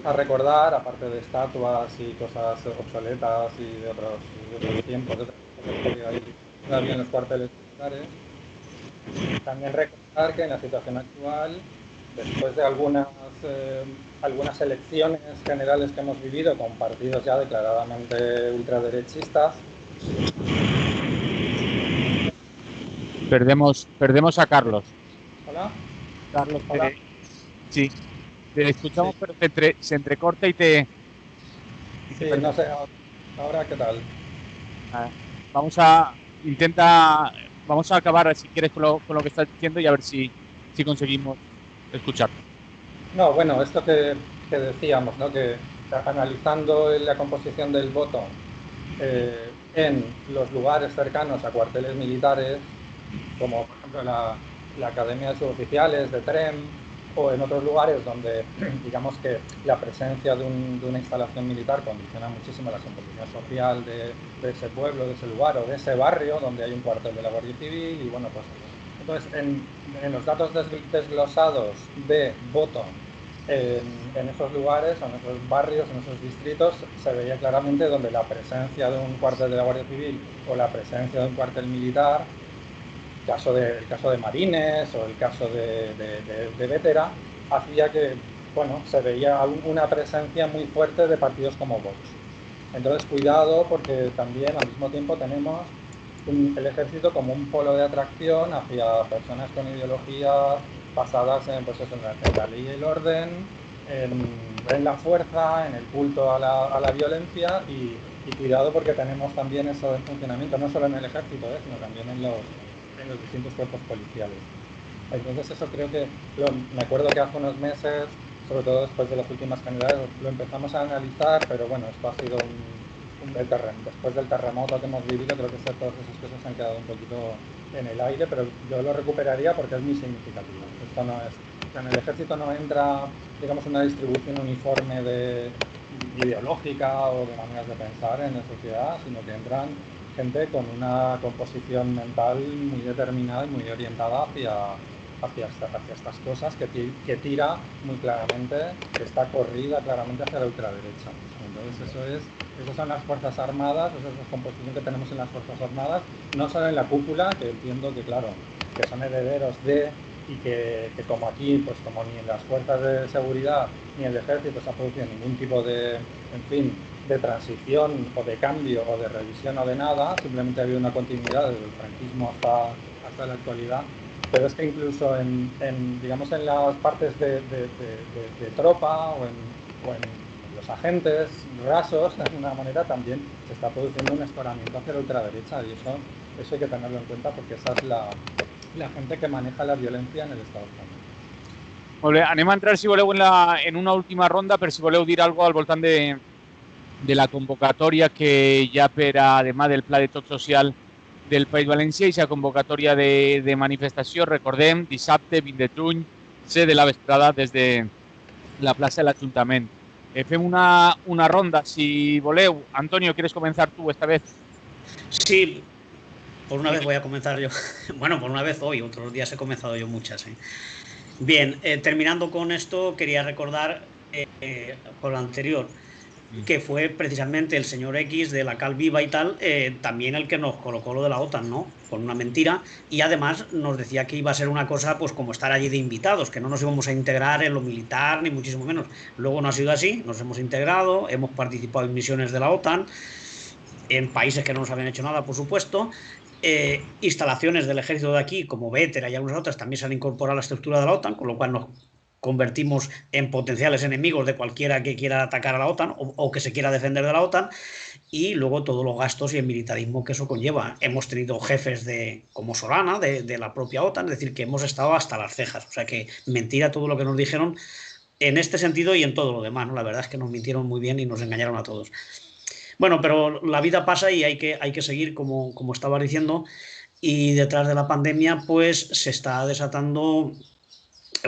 a recordar, aparte de estatuas y cosas obsoletas y de otros tiempos, de otras cosas que hay todavía en los cuarteles militares, también recordar que en la situación actual, después de algunas elecciones generales que hemos vivido con partidos ya declaradamente ultraderechistas, Perdemos a Carlos. ¿Hola? Carlos, ¿Hola? sí, te escuchamos, Sí. pero se entrecorta y te... Sí, no sé, ahora qué tal. Vamos a acabar, si quieres, con lo que estás diciendo y a ver si conseguimos escuchar. No, bueno, esto que decíamos, ¿no? Que analizando la composición del voto en los lugares cercanos a cuarteles militares, como por ejemplo la Academia de Suboficiales de Trem, o en otros lugares donde digamos que la presencia de una instalación militar condiciona muchísimo la composición social de ese pueblo, de ese lugar o de ese barrio donde hay un cuartel de la Guardia Civil. Y bueno, pues entonces en los datos desglosados de voto en esos lugares, en esos barrios, en esos distritos, se veía claramente donde la presencia de un cuartel de la Guardia Civil o la presencia de un cuartel militar, el caso de Marines o el caso de Vétera, hacía que, bueno, se veía una presencia muy fuerte de partidos como Vox. Entonces, cuidado, porque también al mismo tiempo tenemos el ejército como un polo de atracción hacia personas con ideologías basadas en, pues eso, en la ley y el orden, en la fuerza, en el culto a la violencia y cuidado porque tenemos también eso en funcionamiento, no solo en el ejército, sino también en los distintos cuerpos policiales. Entonces eso creo que, me acuerdo que hace unos meses, sobre todo después de las últimas generales, lo empezamos a analizar, pero bueno, esto ha sido después del terremoto que hemos vivido, creo que todas esas cosas se han quedado un poquito en el aire, pero yo lo recuperaría porque es muy significativo. Esto no es, en el ejército no entra, digamos, una distribución uniforme ideológica o de maneras de pensar en la sociedad, sino que entran gente con una composición mental muy determinada y muy orientada hacia estas cosas que tira muy claramente, que está corrida claramente hacia la ultraderecha. Entonces esas son las Fuerzas Armadas, esa es la composición que tenemos en las Fuerzas Armadas, no solo en la cúpula, que entiendo que claro, que son herederos de, y que como aquí, pues como ni en las fuerzas de seguridad ni en el ejército se ha producido ningún tipo de, en fin, de transición o de cambio o de revisión o de nada, simplemente ha habido una continuidad desde el franquismo hasta la actualidad. Pero es que incluso digamos, en las partes de tropa o en los agentes rasos, de alguna manera, también se está produciendo un escoramiento hacia la ultraderecha y eso hay que tenerlo en cuenta porque esa es la gente que maneja la violencia en el Estado español. Anem a entrar, si voleu, en una última ronda, per si voleu dir alguna cosa al voltant de la convocatòria que hi ha per a demà del Pla de Tot Social del País Valencià i la convocatòria de manifestació. Recordem, dissabte 20 de juny, 7 de la vesprada, des de la plaça de l'Ajuntament. Fem una ronda, si voleu. Antonio, ¿quieres comenzar tú esta vez? Sí, por una vez voy a comenzar yo. Bueno, por una vez hoy, otros días he comenzado yo muchas. Bien, terminando con esto, quería recordar con lo anterior, que fue precisamente el señor X de la Cal Viva y tal, también el que nos colocó lo de la OTAN, ¿no? Con una mentira, y además nos decía que iba a ser una cosa, pues como estar allí de invitados, que no nos íbamos a integrar en lo militar, ni muchísimo menos. Luego no ha sido así, nos hemos integrado, hemos participado en misiones de la OTAN, en países que no nos habían hecho nada, por supuesto. Instalaciones del ejército de aquí, como Vétera y algunas otras, también se han incorporado a la estructura de la OTAN, con lo cual nos convertimos en potenciales enemigos de cualquiera que quiera atacar a la OTAN o que se quiera defender de la OTAN, y luego todos los gastos y el militarismo que eso conlleva. Hemos tenido jefes como Solana, de la propia OTAN, es decir, que hemos estado hasta las cejas. O sea que mentira todo lo que nos dijeron en este sentido y en todo lo demás, ¿no? La verdad es que nos mintieron muy bien y nos engañaron a todos. Bueno, pero la vida pasa y hay que seguir, como estaba diciendo, y detrás de la pandemia pues se está desatando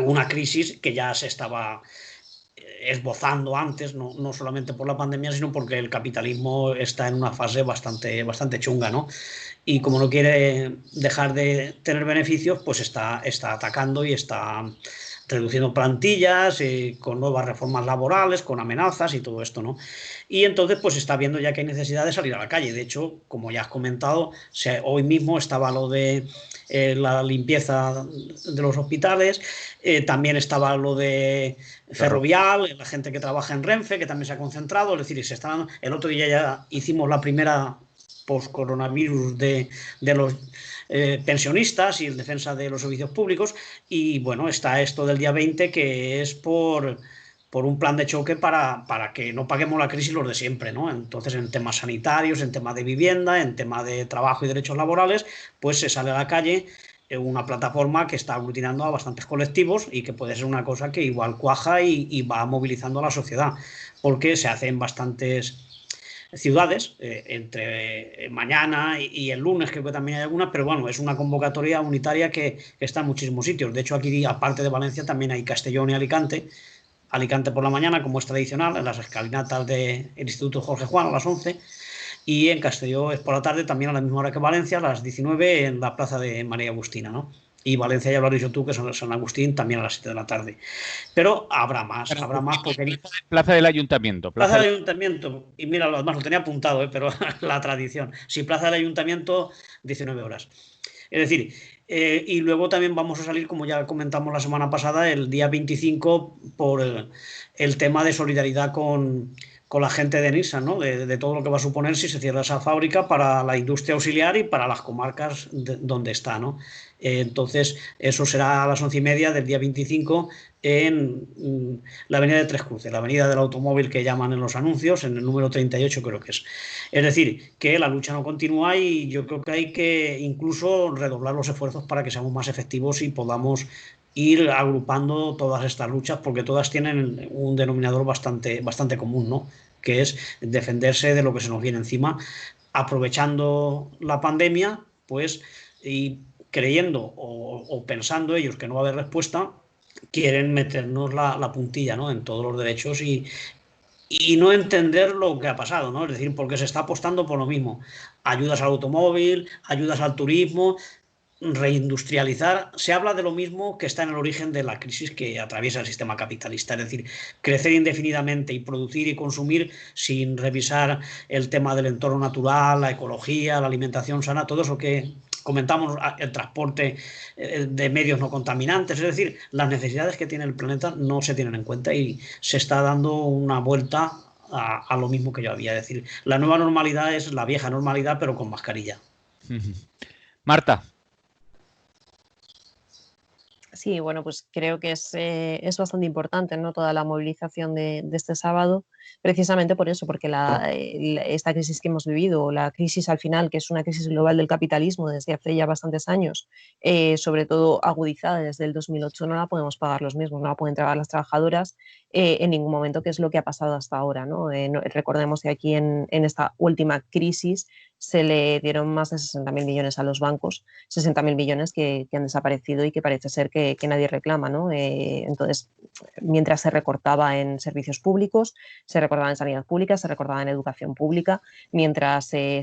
una crisis que ya se estaba esbozando antes, no solamente por la pandemia, sino porque el capitalismo está en una fase bastante chunga, ¿no? Y como no quiere dejar de tener beneficios, pues está atacando y está reduciendo plantillas, con nuevas reformas laborales, con amenazas y todo esto, ¿no? Y entonces pues está viendo ya que hay necesidad de salir a la calle. De hecho, como ya has comentado, hoy mismo estaba lo de la limpieza de los hospitales, también estaba lo de Ferrovial, la gente que trabaja en Renfe, que también se ha concentrado, es decir, el otro día ya hicimos la primera post-coronavirus de los pensionistas y en defensa de los servicios públicos, y bueno, está esto del día 20 que es por un plan de choque para que no paguemos la crisis los de siempre, ¿no? Entonces, en temas sanitarios, en temas de vivienda, en temas de trabajo y derechos laborales, pues se sale a la calle una plataforma que está aglutinando a bastantes colectivos y que puede ser una cosa que igual cuaja y va movilizando a la sociedad, porque se hace en bastantes ciudades, entre mañana y el lunes creo que también hay algunas, pero bueno, es una convocatoria unitaria que está en muchísimos sitios. De hecho, aquí, aparte de Valencia, también hay Castellón y Alicante. Alicante por la mañana, como es tradicional, en las escalinatas del Instituto Jorge Juan a las 11, y en Castelló es por la tarde, también a la misma hora que Valencia, a las 19, en la plaza de María Agustina, ¿no? Y Valencia, ya lo has dicho tú, que es San Agustín, también a las 7 de la tarde. Pero habrá más porque... Plaza del Ayuntamiento. Plaza del Ayuntamiento, y mira, además lo tenía apuntado, pero la tradición. Sí, Plaza del Ayuntamiento, 19 horas. Es decir, y luego también vamos a salir, como ya comentamos la semana pasada, el día 25 por el tema de solidaridad con la gente de Nissan, ¿no? De todo lo que va a suponer si se cierra esa fábrica para la industria auxiliar y para las comarcas donde está, ¿no? Entonces, eso será a las 11:30 del día 25 en la avenida de Tres Cruces, la avenida del automóvil que llaman en los anuncios, en el número 38 creo que es. Es decir, que la lucha no continúa y yo creo que hay que incluso redoblar los esfuerzos para que seamos más efectivos y podamos ir agrupando todas estas luchas, porque todas tienen un denominador bastante común, ¿no? Que es defenderse de lo que se nos viene encima, aprovechando la pandemia, pues, y creyendo o pensando ellos que no va a haber respuesta, quieren meternos la puntilla, ¿no? En todos los derechos y no entender lo que ha pasado, ¿no? Es decir, porque se está apostando por lo mismo. Ayudas al automóvil, ayudas al turismo, reindustrializar. Se habla de lo mismo que está en el origen de la crisis que atraviesa el sistema capitalista, es decir, crecer indefinidamente y producir y consumir sin revisar el tema del entorno natural, la ecología, la alimentación sana, todo eso que comentamos, el transporte de medios no contaminantes, es decir, las necesidades que tiene el planeta no se tienen en cuenta y se está dando una vuelta a lo mismo que yo había. Es decir, la nueva normalidad es la vieja normalidad, pero con mascarilla. Marta. Sí, bueno, pues creo que es bastante importante, ¿no? Toda la movilización de este sábado, precisamente por eso, porque esta crisis que hemos vivido, la crisis al final, que es una crisis global del capitalismo desde hace ya bastantes años, sobre todo agudizada desde el 2008, no la podemos pagar los mismos, no la pueden pagar las trabajadoras en ningún momento, que es lo que ha pasado hasta ahora, ¿no? Recordemos que aquí en esta última crisis se le dieron más de 60.000 millones a los bancos, 60.000 millones que han desaparecido y que parece ser que nadie reclama, ¿no? Entonces, mientras se recortaba en servicios públicos, se recortaba en sanidad pública, se recortaba en educación pública, mientras se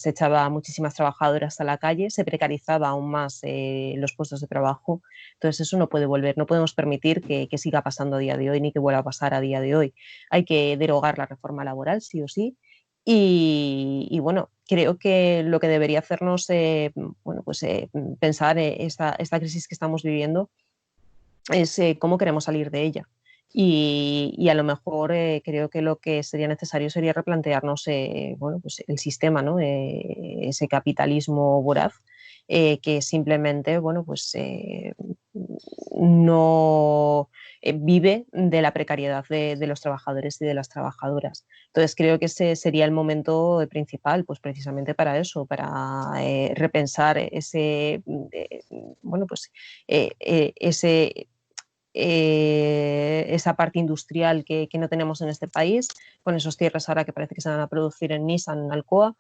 echaba a muchísimas trabajadoras a la calle, se precarizaba aún más los puestos de trabajo. Entonces, eso no puede volver, no podemos permitir que siga pasando a día de hoy ni que vuelva a pasar a día de hoy. Hay que derogar la reforma laboral, sí o sí. Y bueno, creo que lo que debería hacernos pensar esta crisis que estamos viviendo es cómo queremos salir de ella. Y a lo mejor creo que lo que sería necesario sería replantearnos el sistema, ¿no? Ese capitalismo voraz que simplemente, bueno, pues no vive de la precariedad de los trabajadores y de las trabajadoras. Entonces creo que ese sería el momento principal, pues precisamente para eso, para repensar bueno, pues, esa parte industrial que no tenemos en este país, con esos tierras ahora que parece que se van a producir en Nissan, en Alcoa,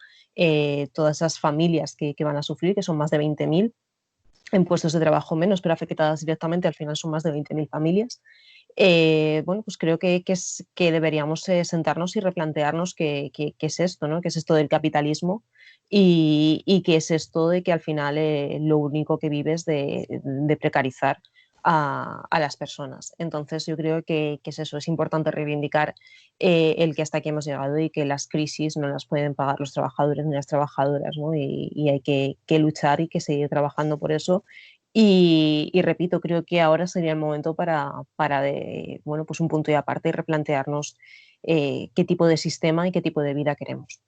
todas esas familias que van a sufrir, que son más de 20.000 en puestos de trabajo menos, pero afectadas directamente, al final son más de 20.000 familias. Bueno, pues creo que deberíamos sentarnos y replantearnos qué es esto, ¿no? ¿Qué es esto del capitalismo? Y qué es esto de que al final lo único que vive es de precarizar a las personas. Entonces yo creo que es eso, es importante reivindicar el que hasta aquí hemos llegado y que las crisis no las pueden pagar los trabajadores ni las trabajadoras, ¿no? Y hay que luchar y que seguir trabajando por eso. Y repito, creo que ahora sería el momento bueno, pues un punto y aparte y replantearnos qué tipo de sistema y qué tipo de vida queremos.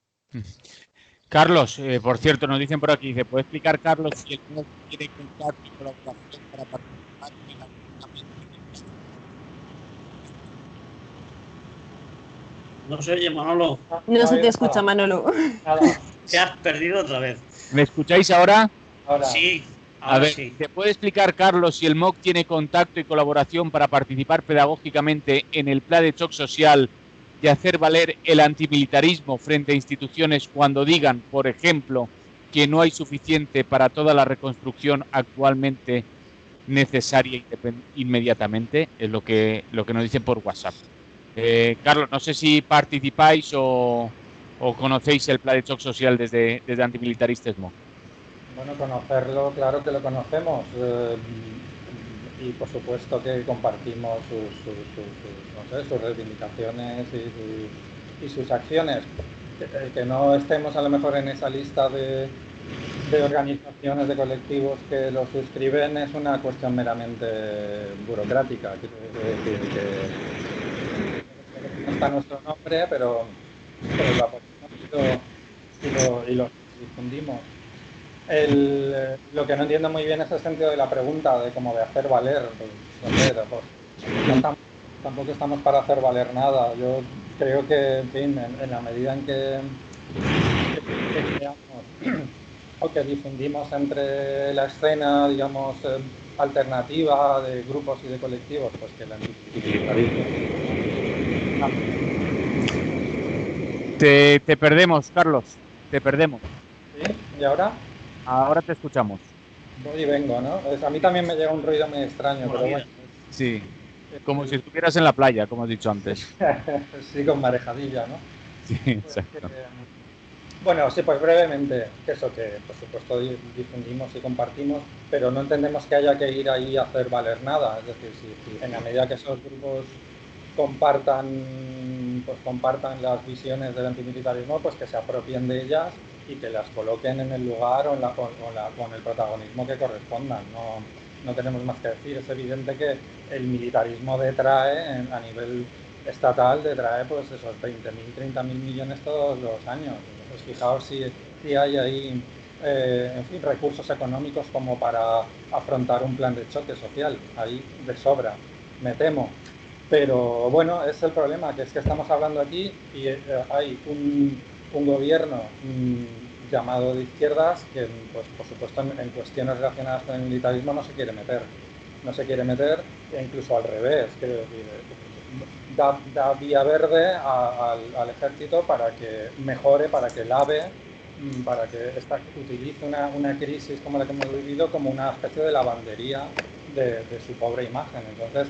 Carlos, por cierto, nos dicen por aquí, ¿se puede explicar, Carlos, si el MOOC quiere contar con colaboración para participar en la... No se oye, Manolo. No se te escucha, Manolo. Nada. Te has perdido otra vez. ¿Me escucháis ahora? Ahora, Sí, A ahora ver, sí. ¿se puede explicar, Carlos, si el MOOC tiene contacto y colaboración para participar pedagógicamente en el plan de choc social y hacer valer el antimilitarismo frente a instituciones cuando digan, por ejemplo, que no hay suficiente para toda la reconstrucción actualmente necesaria inmediatamente? Es lo que nos dicen por WhatsApp. Carlos, no sé si participáis o conocéis el plan de choc social desde Antimilitaristes MOOC. bueno, conocerlo, claro que lo conocemos. Y por supuesto que compartimos no sé, sus reivindicaciones y sus acciones. Que no estemos a lo mejor en esa lista de organizaciones, de colectivos que lo suscriben es una cuestión meramente burocrática. No está nuestro nombre, pero lo apoyamos y lo difundimos. Lo que no entiendo muy bien es el sentido de la pregunta, de cómo de hacer valer. Tampoco estamos para hacer valer nada. Yo creo que, en fin, en la medida en que creamos o que difundimos entre la escena, digamos, alternativa de grupos y de colectivos, pues que la Te perdemos, Carlos, te perdemos. ¿Sí? ¿Y ahora? Ahora te escuchamos. Voy y vengo, ¿no? A mí también me llega un ruido muy extraño, pero bueno. Sí, como si estuvieras en la playa, como has dicho antes. Sí, con marejadilla, ¿no? Sí, exacto. Bueno, sí, pues brevemente, eso que por supuesto difundimos y compartimos, pero no entendemos que haya que ir ahí a hacer valer nada. Es decir, si en la medida que esos grupos compartan las visiones del antimilitarismo, pues que se apropien de ellas y que las coloquen en el lugar o con el protagonismo que correspondan. No tenemos más que decir. Es evidente que el militarismo detrae a nivel estatal, detrae pues esos 20.000, 30.000 millones todos los años. Entonces, fijaos si hay ahí en fin, recursos económicos como para afrontar un plan de choque social, ahí de sobra, me temo. Pero bueno, es el problema, que es que estamos hablando aquí y hay un gobierno llamado de izquierdas que, pues, por supuesto, en cuestiones relacionadas con el militarismo no se quiere meter, e incluso al revés, quiero decir, da vía verde al ejército para que mejore, para que lave, para que utilice una crisis como la que hemos vivido como una especie de lavandería de su pobre imagen. Entonces,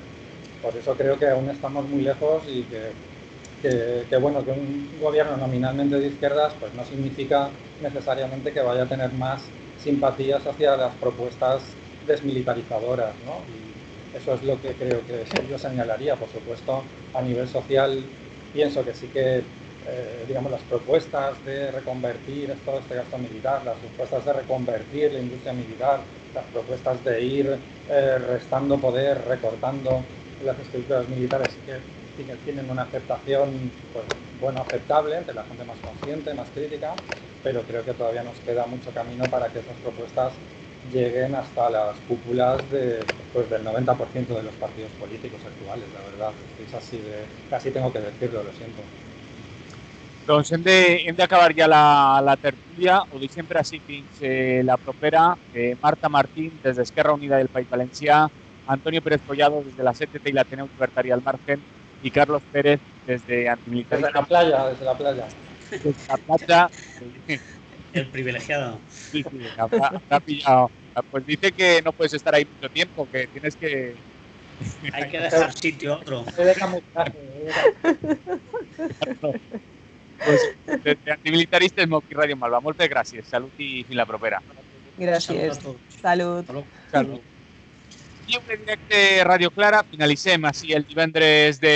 por eso creo que aún estamos muy lejos y que bueno, que un gobierno nominalmente de izquierdas pues no significa necesariamente que vaya a tener más simpatías hacia las propuestas desmilitarizadoras, ¿no? Y eso es lo que creo que yo señalaría. Por supuesto, a nivel social pienso que sí que digamos, las propuestas de reconvertir todo este gasto militar, las propuestas de reconvertir la industria militar, las propuestas de ir restando poder, recortando las estructuras militares sí que tienen una aceptación, pues, bueno, aceptable entre la gente más consciente, más crítica, pero creo que todavía nos queda mucho camino para que esas propuestas lleguen hasta las cúpulas del 90% de los partidos políticos actuales, la verdad. Es así casi tengo que decirlo, lo siento. Doncs hem d'acabar ja la tertúlia. Ho deixem sempre així fins la propera. Marta Martín, des d'Esquerra Unida del País Valencià, Antonio Pérez Collado, des de la CTT i l'Ateneu Libertari al Margen, i Carlos Pérez, des de Antimilitarista. Desde la playa. Desde la playa. El privilegiado. Sí, habrá pillado. Pues dice que no puedes estar ahí mucho tiempo, que tienes que... Hay que dejar sitio a otro. Pues des d'Antimilitaristes i Ràdio Malva. Moltes gràcies. Salut i fins la propera. Gràcies. Salut. Salut. I un directe Ràdio Clara. Finalitzem així el divendres de